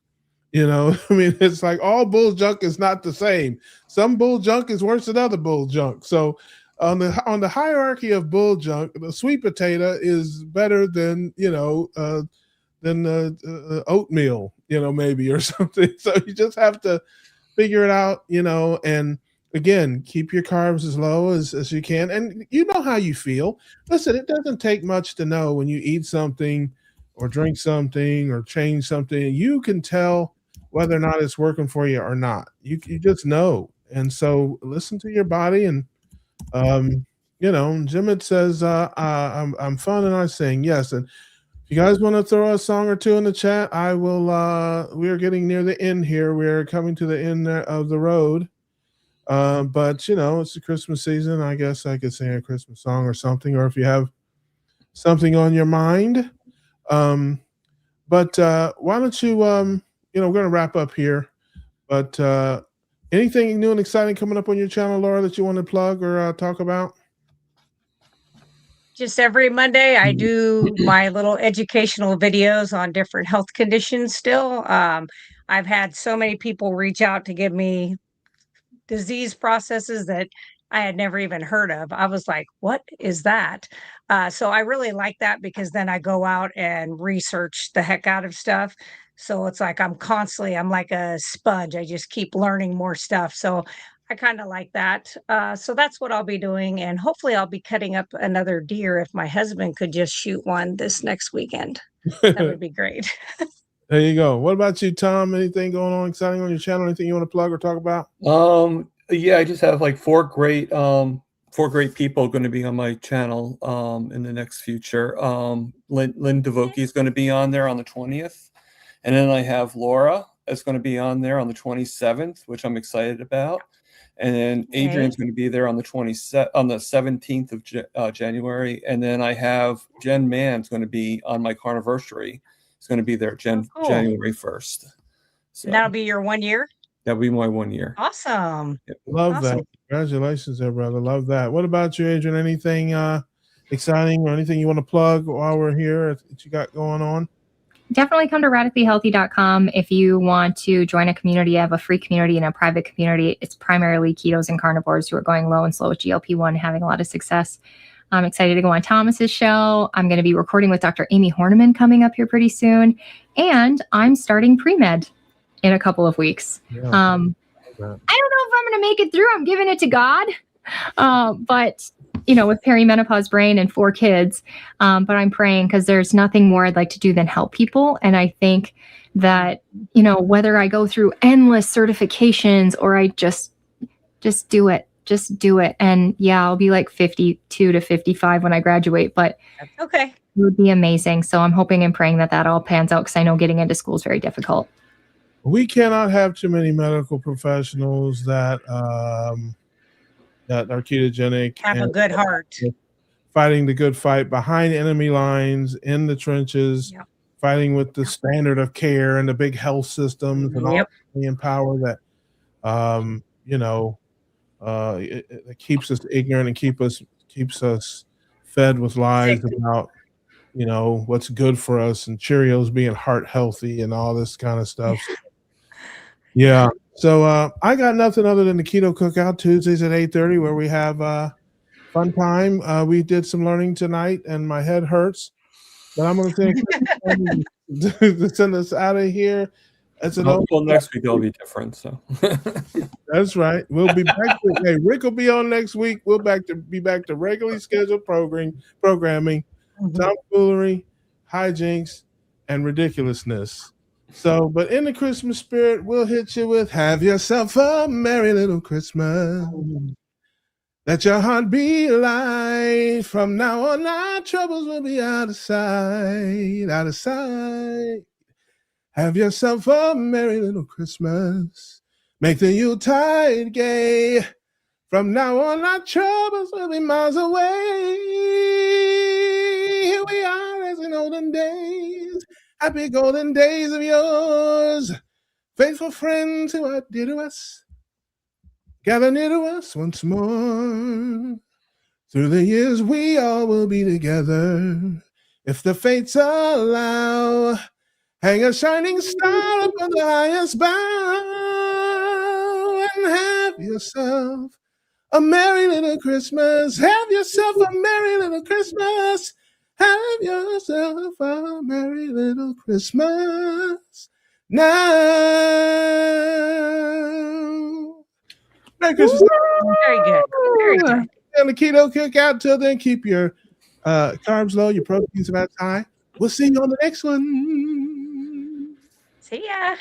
You know, I mean, it's like all bull junk is not the same. Some bull junk is worse than other bull junk. So on the hierarchy of bull junk, the sweet potato is better than, you know, oatmeal, you know, maybe, or something. So you just have to figure it out, you know, and again, keep your carbs as low as you can. And you know how you feel. Listen, it doesn't take much to know when you eat something or drink something or change something. You can tell whether or not it's working for you or not. You just know. And so listen to your body. And, you know, Jimit says, I'm fun and I sing. Yes. And if you guys want to throw a song or two in the chat, I will. We are getting near the end here. We're coming to the end of the road. But, you know, it's the Christmas season. I guess I could sing a Christmas song or something, or if you have something on your mind. But why don't you, you know, we're going to wrap up here. But anything new and exciting coming up on your channel, Laura, that you want to plug or talk about? Just every Monday, I do my little educational videos on different health conditions still. I've had so many people reach out to give me disease processes that I had never even heard of. I was like, what is that? So I really like that, because then I go out and research the heck out of stuff. So it's like I'm like a sponge. I just keep learning more stuff. So I kind of like that. So that's what I'll be doing. And hopefully I'll be cutting up another deer if my husband could just shoot one this next weekend. That would be great. There you go. What about you, Tom? Anything going on exciting on your channel? Anything you want to plug or talk about? Yeah, I just have like four great people going to be on my channel in the next future. Lynn Devoki is going to be on there on the 20th. And then I have Laura is going to be on there on the 27th, which I'm excited about. And then Adrian's going to be there on the 17th of January. And then I have Jen Mann's going to be on my carniversary. It's going to be there January 1st. So that'll be your 1 year? That'll be my 1 year. Awesome. Yep. Love that. Congratulations there, brother. Love that. What about you, Adrian? Anything exciting or anything you want to plug while we're here that you got going on? Definitely come to radicallyhealthy.com if you want to join a community. I have a free community and a private community. It's primarily ketos and carnivores who are going low and slow with GLP-1 and having a lot of success. I'm excited to go on Thomas's show. I'm going to be recording with Dr. Amy Horniman coming up here pretty soon. And I'm starting pre-med in a couple of weeks. Yeah, I don't know if I'm going to make it through. I'm giving it to God. But you know, with perimenopause brain and 4 kids. But I'm praying, because there's nothing more I'd like to do than help people. And I think that, you know, whether I go through endless certifications or I just do it, just do it. And yeah, I'll be like 52 to 55 when I graduate, but That's okay. it would be amazing. So I'm hoping and praying that all pans out, because I know getting into school is very difficult. We cannot have too many medical professionals that that are ketogenic, Have a good heart. fighting the good fight behind enemy lines, in the trenches, Yep. fighting with the standard of care and the big health systems and all Yep. the power that it keeps us ignorant and keeps us fed with lies Sick. about what's good for us, and Cheerios being heart healthy and all this kind of stuff. Yeah. So I got nothing other than the Keto Cookout Tuesdays at 8:30, where we have fun time. We did some learning tonight, and my head hurts, but I'm going to to send us out of here. Well, next week it'll be different. So that's right. We'll be back. Hey, Rick will be on next week. We'll be back to regularly scheduled programming, tomfoolery, hijinks, and ridiculousness. So, but in the Christmas spirit, we'll hit you with "Have Yourself a Merry Little Christmas." Let your heart be light. From now on, our troubles will be out of sight, out of sight. Have yourself a merry little Christmas. Make the Yuletide gay. From now on, our troubles will be miles away. Here we are as in olden days. Happy golden days of yours. Faithful friends who are dear to us, gather near to us once more. Through the years, we all will be together, if the fates allow. Hang a shining star up on the highest bough, and have yourself a merry little Christmas. Have yourself a merry little Christmas. Have yourself a merry little Christmas now. Merry Christmas. Very good. Very good. And the Keto Cookout. Till then, keep your carbs low, your proteins about high. We'll see you on the next one. See ya.